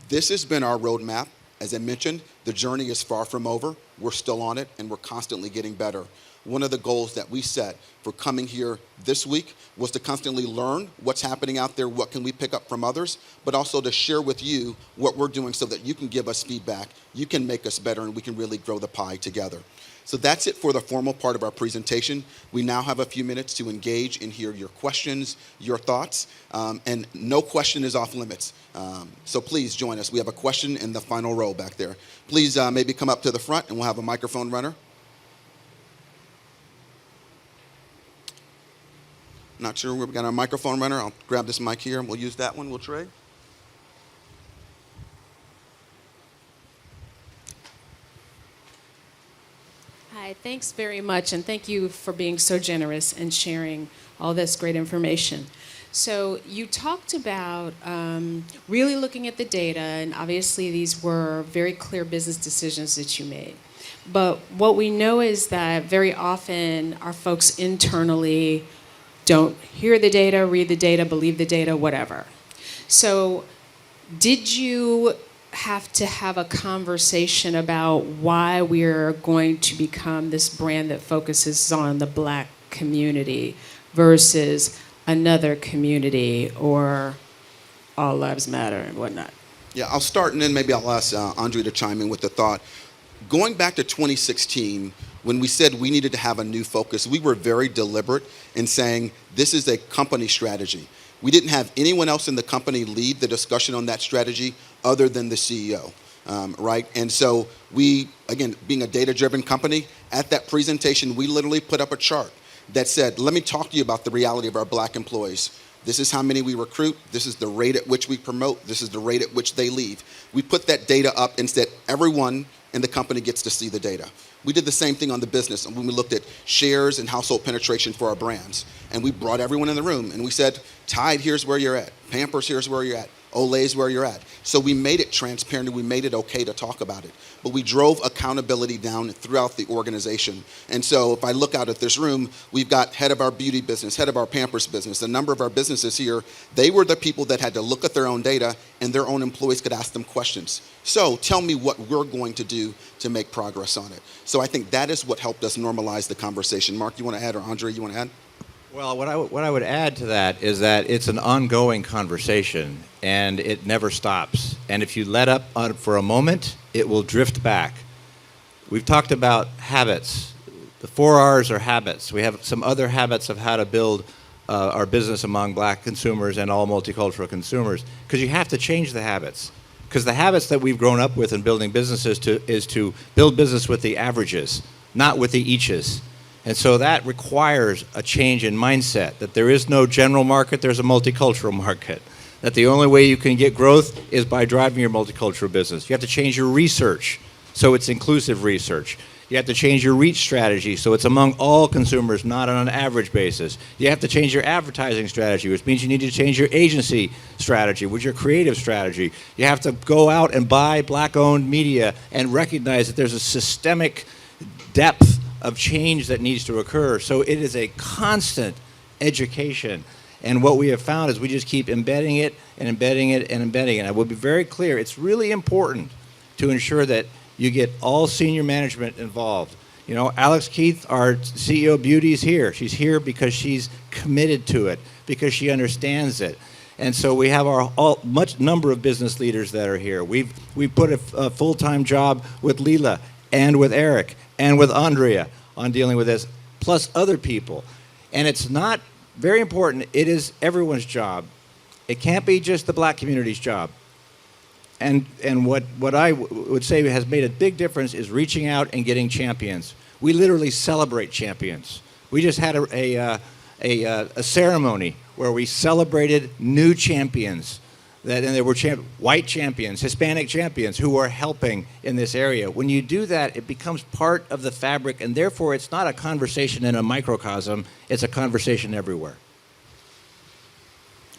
This has been our roadmap. As I mentioned, the journey is far from over. We're still on it, and we're constantly getting better. One of the goals that we set for coming here this week was to constantly learn what's happening out there, what can we pick up from others, but also to share with you what we're doing so that you can give us feedback, you can make us better, and we can really grow the pie together. So that's it for the formal part of our presentation. We now have a few minutes to engage and hear your questions, your thoughts, and no question is off limits. So please join us. We have a question in the final row back there. Please maybe come up to the front and we'll have a microphone runner. Not sure we've got our microphone runner. I'll grab this mic here and we'll use that one. We'll trade. Hi, thanks very much, and thank you for being so generous and sharing all this great information. So you talked about really looking at the data, and obviously these were very clear business decisions that you made. But what we know is that very often our folks internally don't hear the data, read the data, believe the data, whatever. So did you have to have a conversation about why we're going to become this brand that focuses on the Black community versus another community or all lives matter and whatnot? Yeah, I'll start and then maybe I'll ask Andre to chime in with the thought. Going back to 2016, when we said we needed to have a new focus, we were very deliberate in saying this is a company strategy. We didn't have anyone else in the company lead the discussion on that strategy other than the CEO, right? And so we, again, being a data-driven company, at that presentation, we literally put up a chart that said, let me talk to you about the reality of our Black employees. This is how many we recruit. This is the rate at which we promote. This is the rate at which they leave. We put that data up and said everyone in the company gets to see the data. We did the same thing on the business when we looked at shares and household penetration for our brands. And we brought everyone in the room and we said, Tide, here's where you're at. Pampers, here's where you're at. Olay's where you're at. So we made it transparent and we made it okay to talk about it. But we drove accountability down throughout the organization. And so if I look out at this room, we've got head of our beauty business, head of our Pampers business, a number of our businesses here, they were the people that had to look at their own data and their own employees could ask them questions. So tell me what we're going to do to make progress on it. So I think that is what helped us normalize the conversation. Mark, you want to add, or Andre, you want to add? Well, what I would add to that is that it's an ongoing conversation, and it never stops. And if you let up on it for a moment, it will drift back. We've talked about habits. The 4 R's are habits. We have some other habits of how to build our business among Black consumers and all multicultural consumers, because you have to change the habits. Because the habits that we've grown up with in building businesses is to build business with the averages, not with the eaches. And so that requires a change in mindset, that there is no general market, there's a multicultural market. That the only way you can get growth is by driving your multicultural business. You have to change your research, so it's inclusive research. You have to change your reach strategy, so it's among all consumers, not on an average basis. You have to change your advertising strategy, which means you need to change your agency strategy, which is your creative strategy. You have to go out and buy Black-owned media and recognize that there's a systemic depth of change that needs to occur. So it is a constant education. And what we have found is we just keep embedding it and embedding it and embedding it. I will be very clear, it's really important to ensure that you get all senior management involved. You know, Alex Keith, our CEO of Beauty, is here. She's here because she's committed to it, because she understands it. And so we have our much number of business leaders that are here. We've put a full-time job with Leela and with Eric and with Andrea on dealing with this, plus other people. And it's not very important. It is everyone's job. It can't be just the Black community's job. And what I would say has made a big difference is reaching out and getting champions. We literally celebrate champions. We just had a ceremony where we celebrated new champions and there were white champions, Hispanic champions who are helping in this area. When you do that, it becomes part of the fabric, and therefore it's not a conversation in a microcosm, it's a conversation everywhere.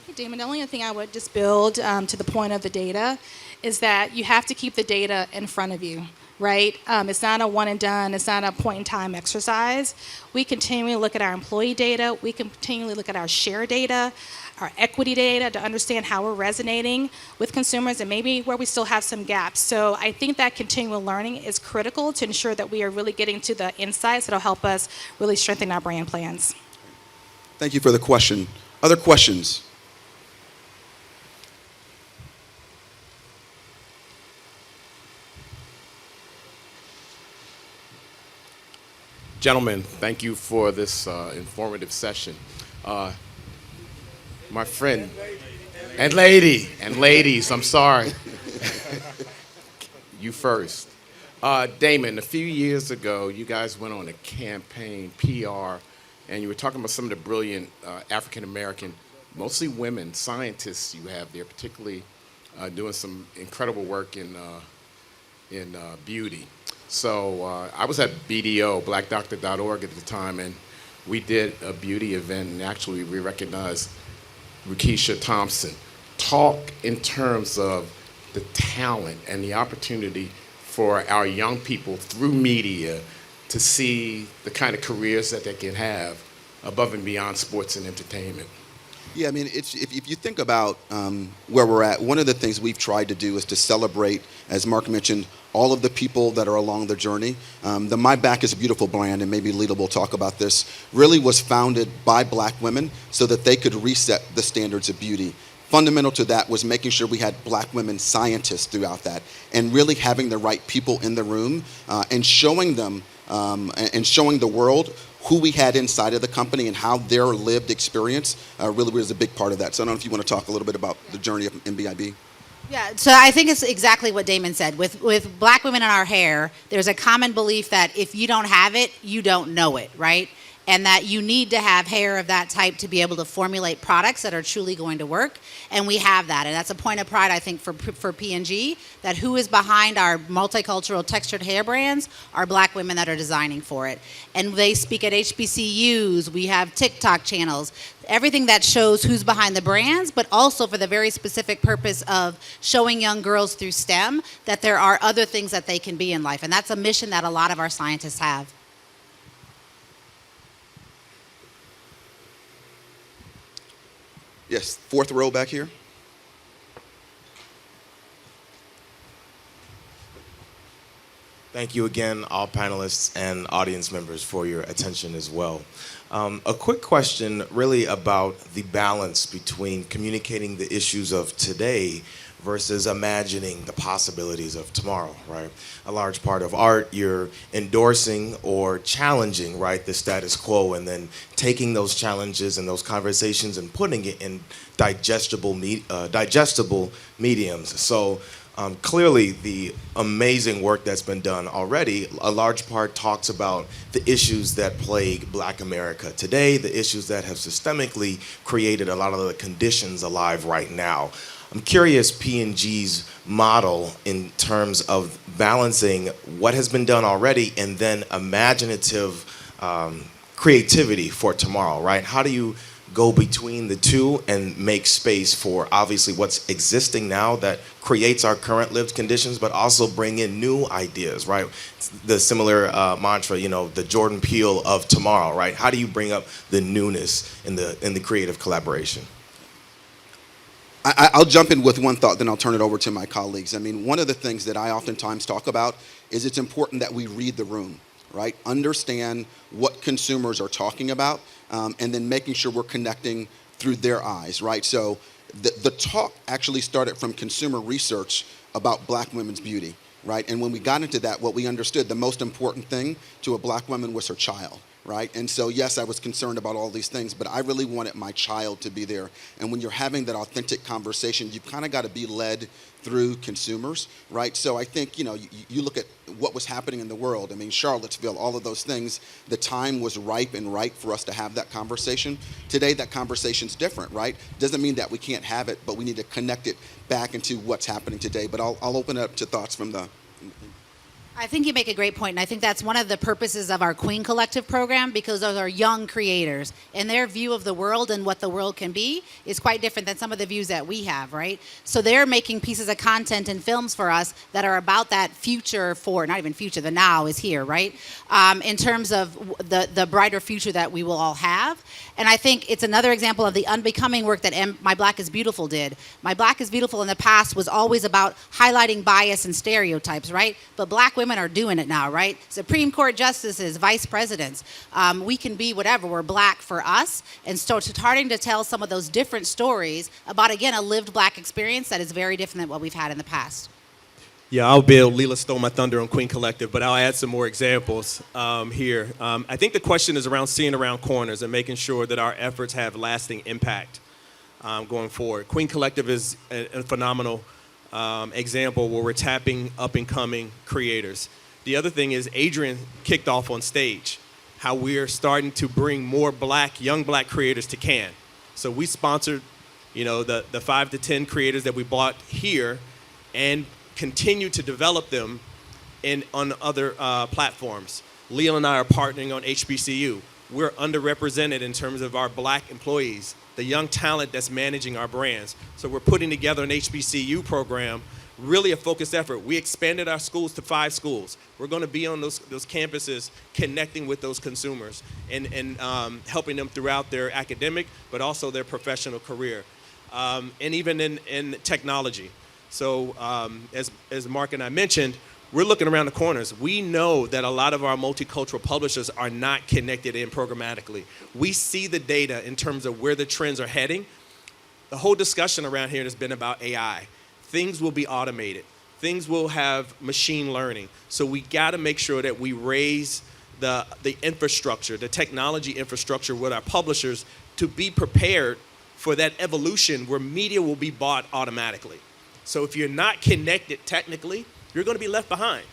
Hey, Damon, the only other thing I would just build to the point of the data is that you have to keep the data in front of you, right? It's not a one and done, it's not a point in time exercise. We continually look at our employee data, we continually look at our share data, our equity data to understand how we're resonating with consumers and maybe where we still have some gaps. So I think that continual learning is critical to ensure that we are really getting to the insights that will help us really strengthen our brand plans. Thank you for the question. Other questions? Gentlemen, thank you for this informative session. My friend, and ladies, I'm sorry. You first. Damon, a few years ago, you guys went on a campaign, PR, and you were talking about some of the brilliant African-American, mostly women, scientists you have there, particularly doing some incredible work in beauty. So I was at BDO, blackdoctor.org at the time, and we did a beauty event, and actually we recognized Rukisha Thompson. Talk in terms of the talent and the opportunity for our young people through media to see the kind of careers that they can have above and beyond sports and entertainment. Yeah, I mean, if you think about where we're at, one of the things we've tried to do is to celebrate, as Mark mentioned, all of the people that are along the journey. The My Back is a Beautiful brand, and maybe Lita will talk about this, really was founded by black women so that they could reset the standards of beauty. Fundamental to that was making sure we had black women scientists throughout that, and really having the right people in the room and showing them and showing the world who we had inside of the company and how their lived experience really was a big part of that. So I don't know if you want to talk a little bit about the journey of MBIB. Yeah, so I think it's exactly what Damon said. With black women in our hair, there's a common belief that if you don't have it, you don't know it, right? And that you need to have hair of that type to be able to formulate products that are truly going to work. And we have that. And that's a point of pride, I think, for P&G, that who is behind our multicultural textured hair brands are black women that are designing for it. And they speak at HBCUs. We have TikTok channels. Everything that shows who's behind the brands, but also for the very specific purpose of showing young girls through STEM that there are other things that they can be in life. And that's a mission that a lot of our scientists have. Yes, fourth row back here. Thank you again, all panelists and audience members, for your attention as well. A quick question really about the balance between communicating the issues of today versus imagining the possibilities of tomorrow, right? A large part of art, you're endorsing or challenging, right, the status quo, and then taking those challenges and those conversations and putting it in digestible mediums. So clearly the amazing work that's been done already, a large part talks about the issues that plague Black America today, the issues that have systemically created a lot of the conditions alive right now. I'm curious P&G's model in terms of balancing what has been done already and then imaginative creativity for tomorrow, right? How do you go between the two and make space for obviously what's existing now that creates our current lived conditions, but also bring in new ideas, right? The similar mantra, you know, the Jordan Peele of tomorrow, right? How do you bring up the newness in the creative collaboration? I'll jump in with one thought, then I'll turn it over to my colleagues. I mean, one of the things that I oftentimes talk about is it's important that we read the room, right? Understand what consumers are talking about, and then making sure we're connecting through their eyes, right? So the talk actually started from consumer research about Black women's beauty, right? And when we got into that, what we understood, the most important thing to a Black woman was her child. Right? And so, yes, I was concerned about all these things, but I really wanted my child to be there. And when you're having that authentic conversation, you've kind of got to be led through consumers, right? So I think, you know, you look at what was happening in the world. I mean, Charlottesville, all of those things, the time was ripe and right for us to have that conversation. Today, that conversation's different, right? Doesn't mean that we can't have it, but we need to connect it back into what's happening today. But I'll open it up to thoughts from the... I think you make a great point, and I think that's one of the purposes of our Queen Collective program, because those are young creators, and their view of the world and what the world can be is quite different than some of the views that we have, right? So they're making pieces of content and films for us that are about that future for, not even future, the now is here, right? In terms of the brighter future that we will all have. And I think it's another example of the unbecoming work that My Black is Beautiful did. My Black is Beautiful in the past was always about highlighting bias and stereotypes, right? But black women are doing it now, right? Supreme Court justices, vice presidents. We can be whatever. We're black for us. And so starting to tell some of those different stories about, again, a lived black experience that is very different than what we've had in the past. Yeah, I'll build. Leela stole my thunder on Queen Collective, but I'll add some more examples here. I think the question is around seeing around corners and making sure that our efforts have lasting impact going forward. Queen Collective is a phenomenal example where we're tapping up-and-coming creators. The other thing is Adrian kicked off on stage how we're starting to bring more young black creators to Cannes. So we sponsored, the 5 to 10 creators that we brought here and continue to develop them on other platforms. Leela and I are partnering on HBCU. We're underrepresented in terms of our black employees, the young talent that's managing our brands. So we're putting together an HBCU program, really a focused effort. We expanded our schools to 5 schools. We're going to be on those campuses connecting with those consumers and helping them throughout their academic, but also their professional career. And even in technology. So as Mark and I mentioned, we're looking around the corners. We know that a lot of our multicultural publishers are not connected in programmatically. We see the data in terms of where the trends are heading. The whole discussion around here has been about AI. Things will be automated. Things will have machine learning. So we got to make sure that we raise the infrastructure, the technology infrastructure with our publishers to be prepared for that evolution where media will be bought automatically. So if you're not connected technically, you're going to be left behind.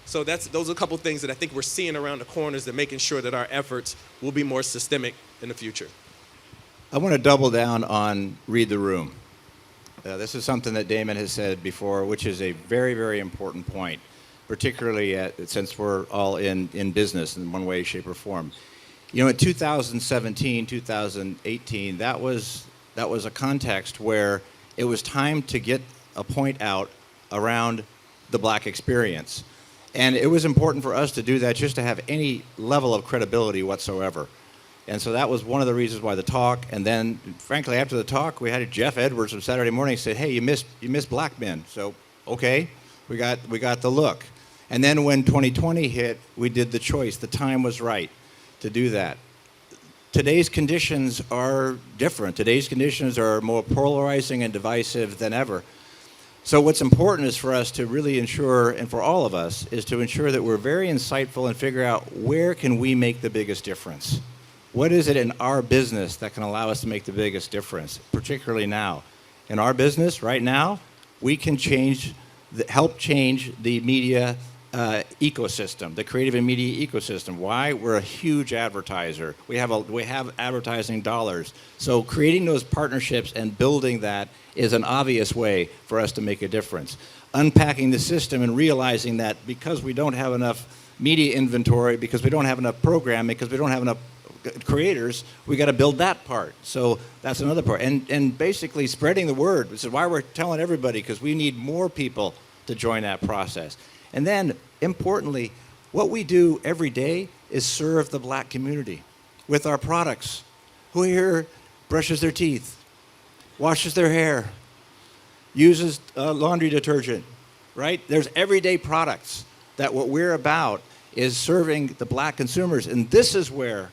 So those are a couple of things that I think we're seeing around the corners that making sure that our efforts will be more systemic in the future. I want to double down on read the room. This is something that Damon has said before, which is a very, very important point, particularly since we're all in business in one way, shape, or form. In 2017, 2018, that was a context where it was time to get a point out around the black experience. And it was important for us to do that just to have any level of credibility whatsoever. And so that was one of the reasons why the talk, and then frankly after the talk we had Jeff Edwards on Saturday morning say, hey, you missed black men. So okay, we got the look. And then when 2020 hit, we did the choice. The time was right to do that. Today's conditions are different. Today's conditions are more polarizing and divisive than ever. So what's important is for us to really ensure, and for all of us, is to ensure that we're very insightful and figure out where can we make the biggest difference. What is it in our business that can allow us to make the biggest difference, particularly now? In our business right now, we can help change the media ecosystem, the creative and media ecosystem. Why? We're a huge advertiser. We have advertising dollars. So creating those partnerships and building that is an obvious way for us to make a difference. Unpacking the system and realizing that because we don't have enough media inventory, because we don't have enough programming, because we don't have enough creators, we got to build that part. So that's another part. And basically spreading the word. This is why we're telling everybody, because we need more people to join that process. And then, importantly, what we do every day is serve the black community with our products. Who here brushes their teeth, washes their hair, uses laundry detergent, right? There's everyday products that what we're about is serving the black consumers. And this is where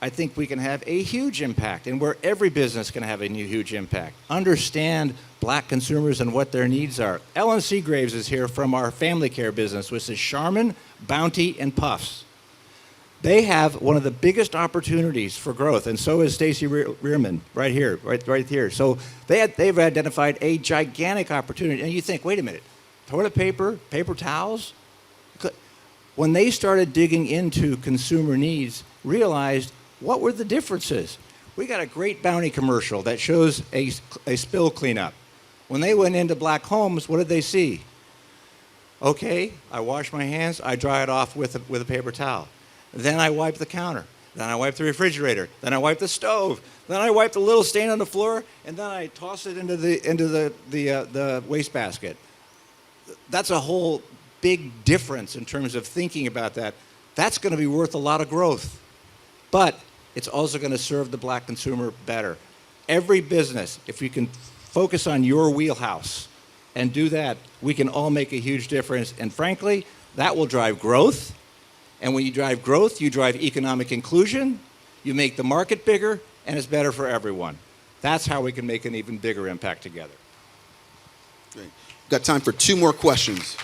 I think we can have a huge impact, and where every business can have a huge impact. Understand black consumers and what their needs are. Ellen Seagraves is here from our family care business, which is Charmin, Bounty, and Puffs. They have one of the biggest opportunities for growth, and so is Stacy Rearman right here, right here. So they've identified a gigantic opportunity, and you think, wait a minute, toilet paper, paper towels? when they started digging into consumer needs, realized what were the differences. We got a great Bounty commercial that shows a spill cleanup. When they went into black homes, what did they see? Okay, I wash my hands, I dry it off with a paper towel. Then I wipe the counter. Then I wipe the refrigerator. Then I wipe the stove. Then I wipe the little stain on the floor, and then I toss it into the wastebasket. That's a whole big difference in terms of thinking about that. That's going to be worth a lot of growth. But it's also going to serve the black consumer better. Every business, if you can focus on your wheelhouse and do that, we can all make a huge difference. And frankly, that will drive growth. And when you drive growth, you drive economic inclusion, you make the market bigger, and it's better for everyone. That's how we can make an even bigger impact together. Great. Got time for 2 more questions.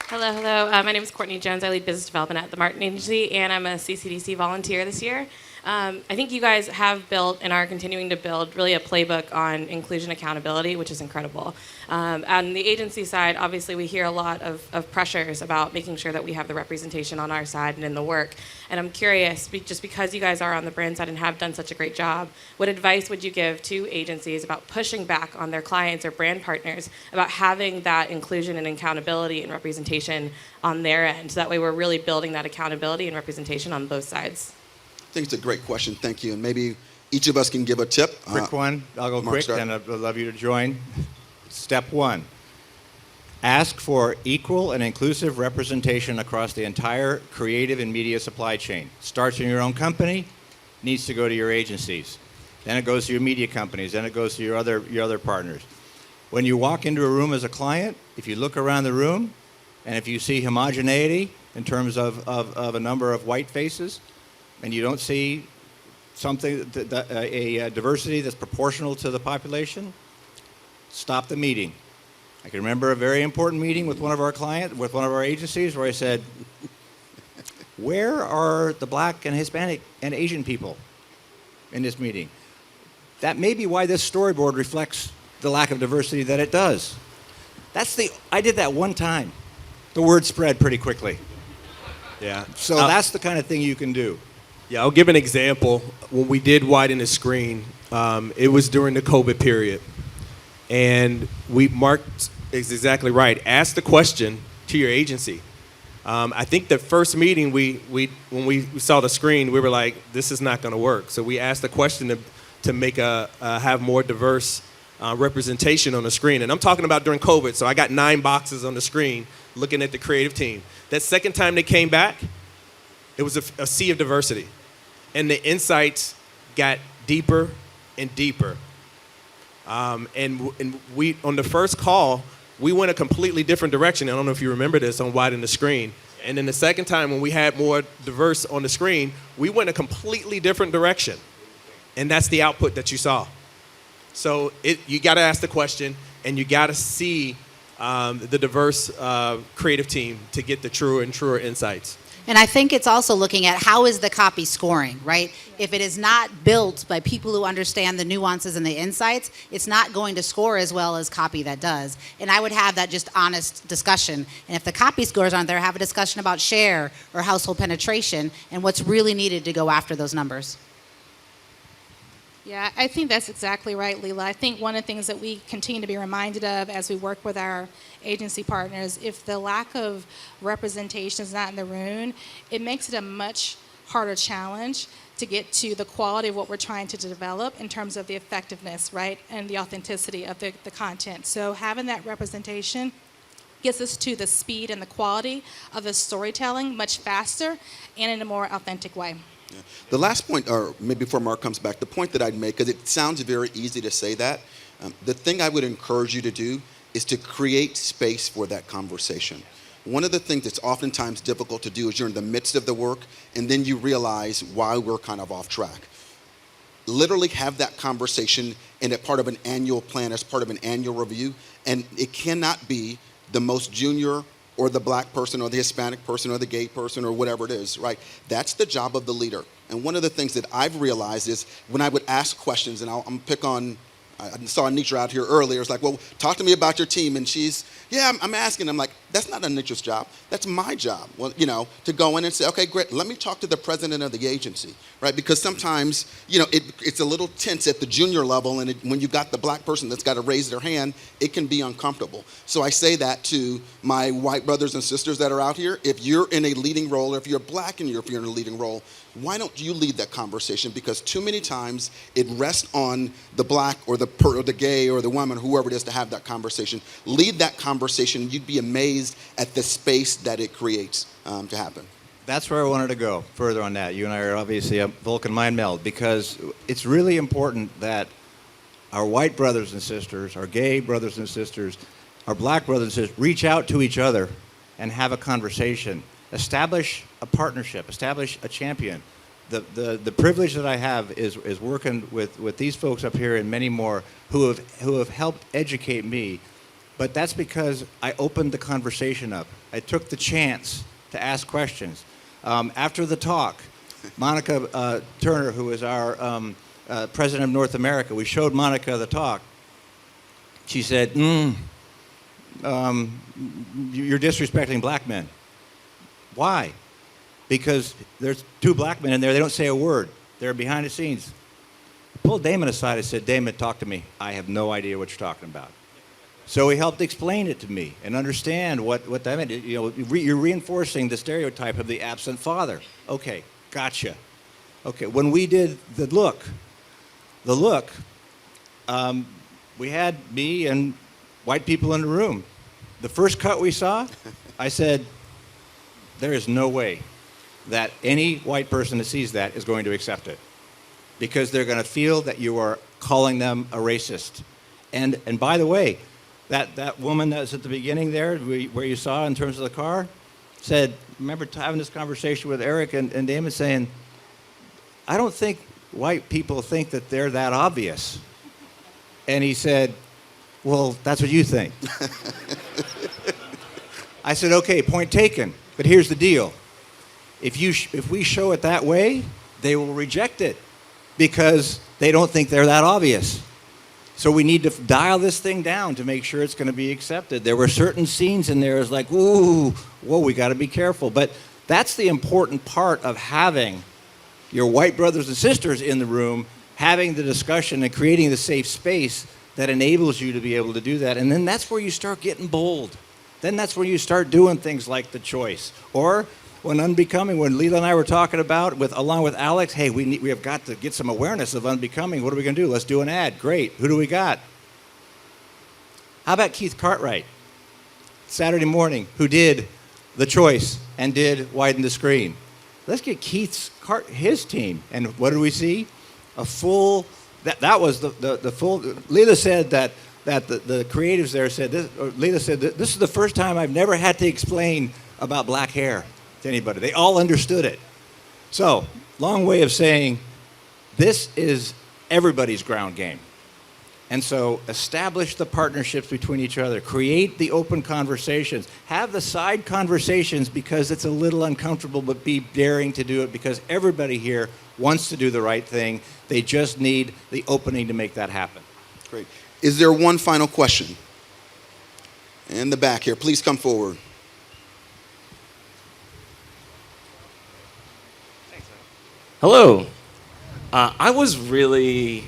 Hello, hello. My name is Courtney Jones. I lead business development at the Martin Agency, and I'm a CCDC volunteer this year. I think you guys have built and are continuing to build really a playbook on inclusion accountability, which is incredible. On the agency side, obviously we hear a lot of pressures about making sure that we have the representation on our side and in the work. And I'm curious, just because you guys are on the brand side and have done such a great job, what advice would you give to agencies about pushing back on their clients or brand partners about having that inclusion and accountability and representation on their end? So that way we're really building that accountability and representation on both sides. I think it's a great question. Thank you. And maybe each of us can give a tip. Quick one. I'll go quick, and I'd love you to join. Step 1. Ask for equal and inclusive representation across the entire creative and media supply chain. Starts in your own company, needs to go to your agencies. Then it goes to your media companies. Then it goes to your other partners. When you walk into a room as a client, if you look around the room, and if you see homogeneity in terms of a number of white faces, and you don't see a diversity that's proportional to the population, stop the meeting. I can remember a very important meeting with one of our agencies where I said, where are the black and Hispanic and Asian people in this meeting? That may be why this storyboard reflects the lack of diversity that it does. I did that one time. The word spread pretty quickly. Yeah. So that's the kind of thing you can do. Yeah, I'll give an example. When we did widen the screen, it was during the COVID period. And Mark is exactly right. Ask the question to your agency. I think the first meeting when we saw the screen, we were like, this is not going to work. So we asked the question to make have more diverse representation on the screen. And I'm talking about during COVID. So I got 9 boxes on the screen looking at the creative team. That second time they came back, it was a sea of diversity. And the insights got deeper and deeper. And we, on the first call, we went a completely different direction. I don't know if you remember this on Widen the Screen. And then the second time when we had more diverse on the screen, we went a completely different direction. And that's the output that you saw. So you got to ask the question, and you got to see the diverse creative team to get the truer and truer insights. And I think it's also looking at how is the copy scoring, right? If it is not built by people who understand the nuances and the insights, it's not going to score as well as copy that does. And I would have that just honest discussion. And if the copy scores aren't there, have a discussion about share or household penetration and what's really needed to go after those numbers. Yeah, I think that's exactly right, Leela. I think one of the things that we continue to be reminded of as we work with our agency partners, if the lack of representation is not in the room, it makes it a much harder challenge to get to the quality of what we're trying to develop in terms of the effectiveness, right, and the authenticity of the content. So having that representation gets us to the speed and the quality of the storytelling much faster and in a more authentic way. Yeah. The last point, or maybe before Mark comes back, the point that I'd make, because it sounds very easy to say that, the thing I would encourage you to do is to create space for that conversation. One of the things that's oftentimes difficult to do is you're in the midst of the work, and then you realize why we're kind of off track. Literally have that conversation in a part of an annual plan, as part of an annual review, and it cannot be the most junior or the black person or the Hispanic person or the gay person or whatever it is, right? That's the job of the leader. And one of the things that I've realized is when I would ask questions, and I'm pick on, I saw Anitra out here earlier, it's like, well, talk to me about your team. And she's, yeah, I'm asking. I'm like, That's not a niche's job. That's my job. Well, you know, to go in and say, okay, great, let me talk to the president of the agency, right? Because sometimes, you know, it's a little tense at the junior level, and when you've got the black person that's got to raise their hand, it can be uncomfortable. So I say that to my white brothers and sisters that are out here. If you're in a leading role, or if you're black and if you're in a leading role, why don't you lead that conversation? Because too many times it rests on the black or the gay or the woman, whoever it is, to have that conversation. Lead that conversation. You'd be amazed at the space that it creates to happen. That's where I wanted to go further on that. You and I are obviously a Vulcan mind meld, because it's really important that our white brothers and sisters, our gay brothers and sisters, our black brothers and sisters reach out to each other and have a conversation. Establish a partnership, establish a champion. The privilege that I have is working with these folks up here and many more who have helped educate me. But that's because I opened the conversation up. I took the chance to ask questions. After the talk, Monica Turner, who is our president of North America, we showed Monica the talk. She said, you're disrespecting black men. Why? Because there's two black men in there. They don't say a word. They're behind the scenes. I pulled Damon aside and said, Damon, talk to me. I have no idea what you're talking about. So he helped explain it to me and understand what that meant. You know, you're reinforcing the stereotype of the absent father. Okay, gotcha. Okay, when we did the look, we had me and white people in the room. The first cut we saw, I said, there is no way that any white person that sees that is going to accept it, because they're going to feel that you are calling them a racist. And by the way, that woman that was at the beginning there, where you saw in terms of the car, said, remember having this conversation with Eric and Damon saying, I don't think white people think that they're that obvious. And he said, well, that's what you think. I said, okay, point taken. But here's the deal. If we show it that way, they will reject it because they don't think they're that obvious. So we need to dial this thing down to make sure it's going to be accepted. There were certain scenes in there as like, ooh, whoa, we got to be careful. But that's the important part of having your white brothers and sisters in the room, having the discussion and creating the safe space that enables you to be able to do that. And then that's where you start getting bold. Then that's when you start doing things like the choice. Or when unbecoming, when Leela and I were talking about, along with Alex, hey, we have got to get some awareness of unbecoming. What are we going to do? Let's do an ad. Great. Who do we got? How about Keith Cartwright, Saturday morning, who did the choice and did Widen the Screen? Let's get his team. And what did we see? A full, that was the full, Leela said that the creatives there said, Leela said, this is the first time I've never had to explain about black hair to anybody. They all understood it. So, long way of saying, this is everybody's ground game. And so, establish the partnerships between each other. Create the open conversations. Have the side conversations because it's a little uncomfortable, but be daring to do it because everybody here wants to do the right thing. They just need the opening to make that happen. Great. Is there one final question? In the back here, please come forward. Hello. I was really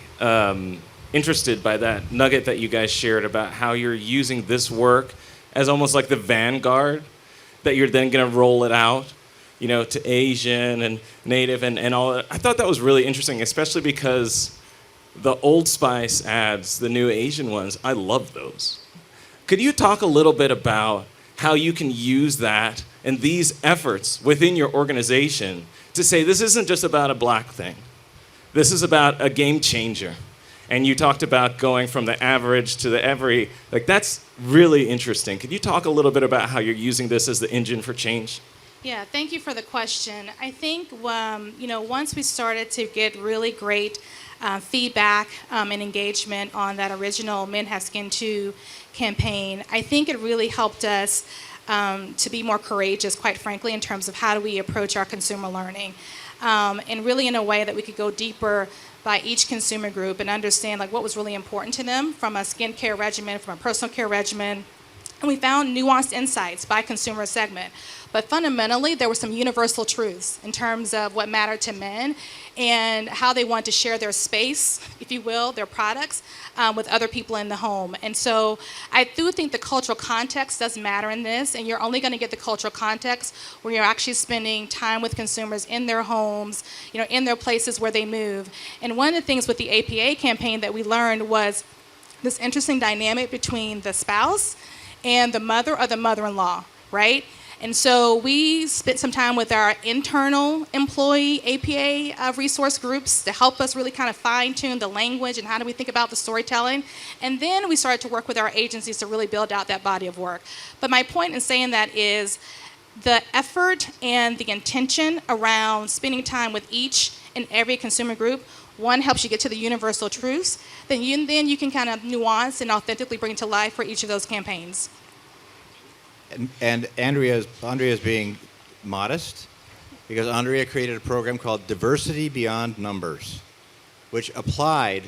interested by that nugget that you guys shared about how you're using this work as almost like the vanguard, that you're then going to roll it out, you know, to Asian and Native and all that. I thought that was really interesting, especially because the Old Spice ads, the new Asian ones, I love those. Could you talk a little bit about how you can use that and these efforts within your organization to say this isn't just about a black thing. This is about a game changer. And you talked about going from the average to the every. Like, that's really interesting. Could you talk a little bit about how you're using this as the engine for change? Yeah, thank you for the question. I think, once we started to get really great feedback and engagement on that original Men Have Skin Too campaign, I think it really helped us to be more courageous, quite frankly, in terms of how do we approach our consumer learning. And really in a way that we could go deeper by each consumer group and understand like what was really important to them from a skincare regimen, from a personal care regimen, And we found nuanced insights by consumer segment. But fundamentally, there were some universal truths in terms of what mattered to men and how they want to share their space, if you will, their products, with other people in the home. And so I do think the cultural context does matter in this, and you're only going to get the cultural context when you're actually spending time with consumers in their homes, in their places where they move. And one of the things with the APA campaign that we learned was this interesting dynamic between the spouse and the mother or the mother-in-law, right? And so we spent some time with our internal employee APA resource groups to help us really kind of fine-tune the language and how do we think about the storytelling. And then we started to work with our agencies to really build out that body of work. But my point in saying that is the effort and the intention around spending time with each and every consumer group, one, helps you get to the universal truths, then you can kind of nuance and authentically bring to life for each of those campaigns. And Andrea is being modest because Andrea created a program called Diversity Beyond Numbers, which applied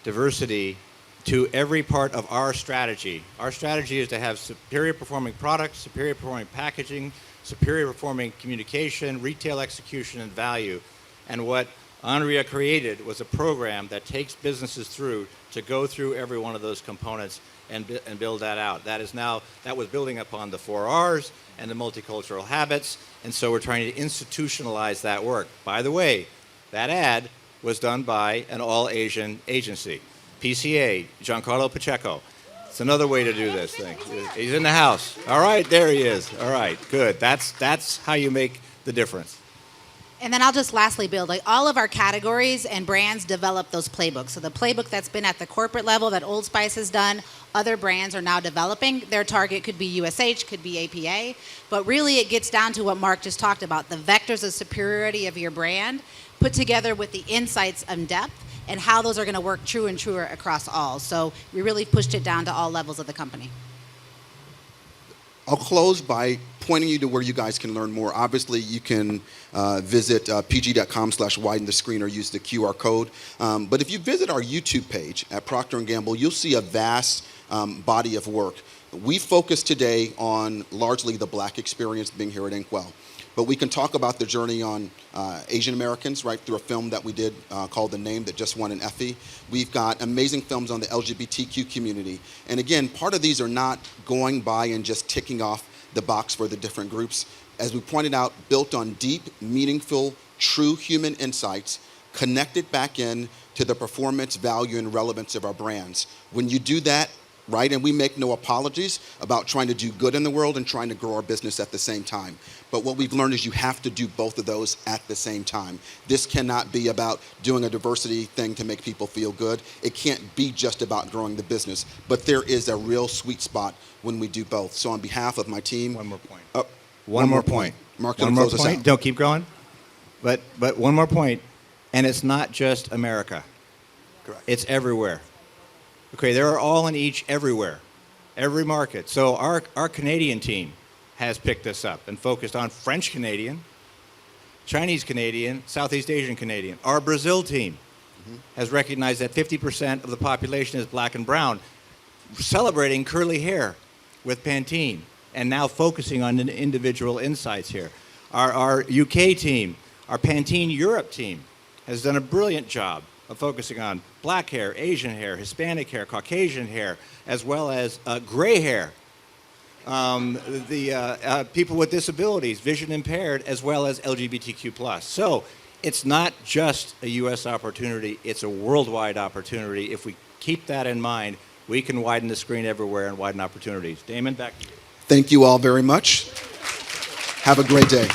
diversity to every part of our strategy. Our strategy is to have superior performing products, superior performing packaging, superior performing communication, retail execution, and value. And what Andrea created was a program that takes businesses through to go through every one of those components and build that out. That was building upon the 4 Rs and the multicultural habits, and so we're trying to institutionalize that work. By the way, that ad was done by an all-Asian agency, PCA, Giancarlo Pacheco. It's another way to do this thing. He's in the house. All right, there he is. All right, good. That's how you make the difference. And then I'll just lastly build, like all of our categories and brands develop those playbooks. So the playbook that's been at the corporate level that Old Spice has done, other brands are now developing. Their target could be USH, could be APA. But really it gets down to what Mark just talked about, the vectors of superiority of your brand put together with the insights and depth and how those are going to work true and truer across all. So we really pushed it down to all levels of the company. I'll close by pointing you to where you guys can learn more. Obviously, you can visit pg.com/widen the screen or use the QR code. But if you visit our YouTube page at Procter & Gamble, you'll see a vast body of work. We focus today on largely the Black experience being here at Inkwell. But we can talk about the journey on Asian Americans, right, through a film that we did called The Name that just won an Effie. We've got amazing films on the LGBTQ community. And again, part of these are not going by and just ticking off the box for the different groups. As we pointed out, built on deep, meaningful, true human insights, connected back in to the performance, value, and relevance of our brands. When you do that, right, and we make no apologies about trying to do good in the world and trying to grow our business at the same time. But what we've learned is you have to do both of those at the same time. This cannot be about doing a diversity thing to make people feel good. It can't be just about growing the business. But there is a real sweet spot when we do both. So on behalf of my team... One more point. One more point. Mark, one more close us point. out. Don't keep going. But one more point. And it's not just America. Correct. It's everywhere. Okay, they're all in each everywhere, every market. So our Canadian team has picked this up and focused on French Canadian, Chinese Canadian, Southeast Asian Canadian. Our Brazil team has recognized that 50% of the population is black and brown, celebrating curly hair with Pantene, and now focusing on individual insights here. Our UK team, our Pantene Europe team, has done a brilliant job of focusing on black hair, Asian hair, Hispanic hair, Caucasian hair, as well as gray hair. People with disabilities, vision impaired, as well as LGBTQ+. So it's not just a U.S. opportunity, it's a worldwide opportunity. If we keep that in mind, we can widen the screen everywhere and widen opportunities. Damon, back to you. Thank you all very much. Have a great day.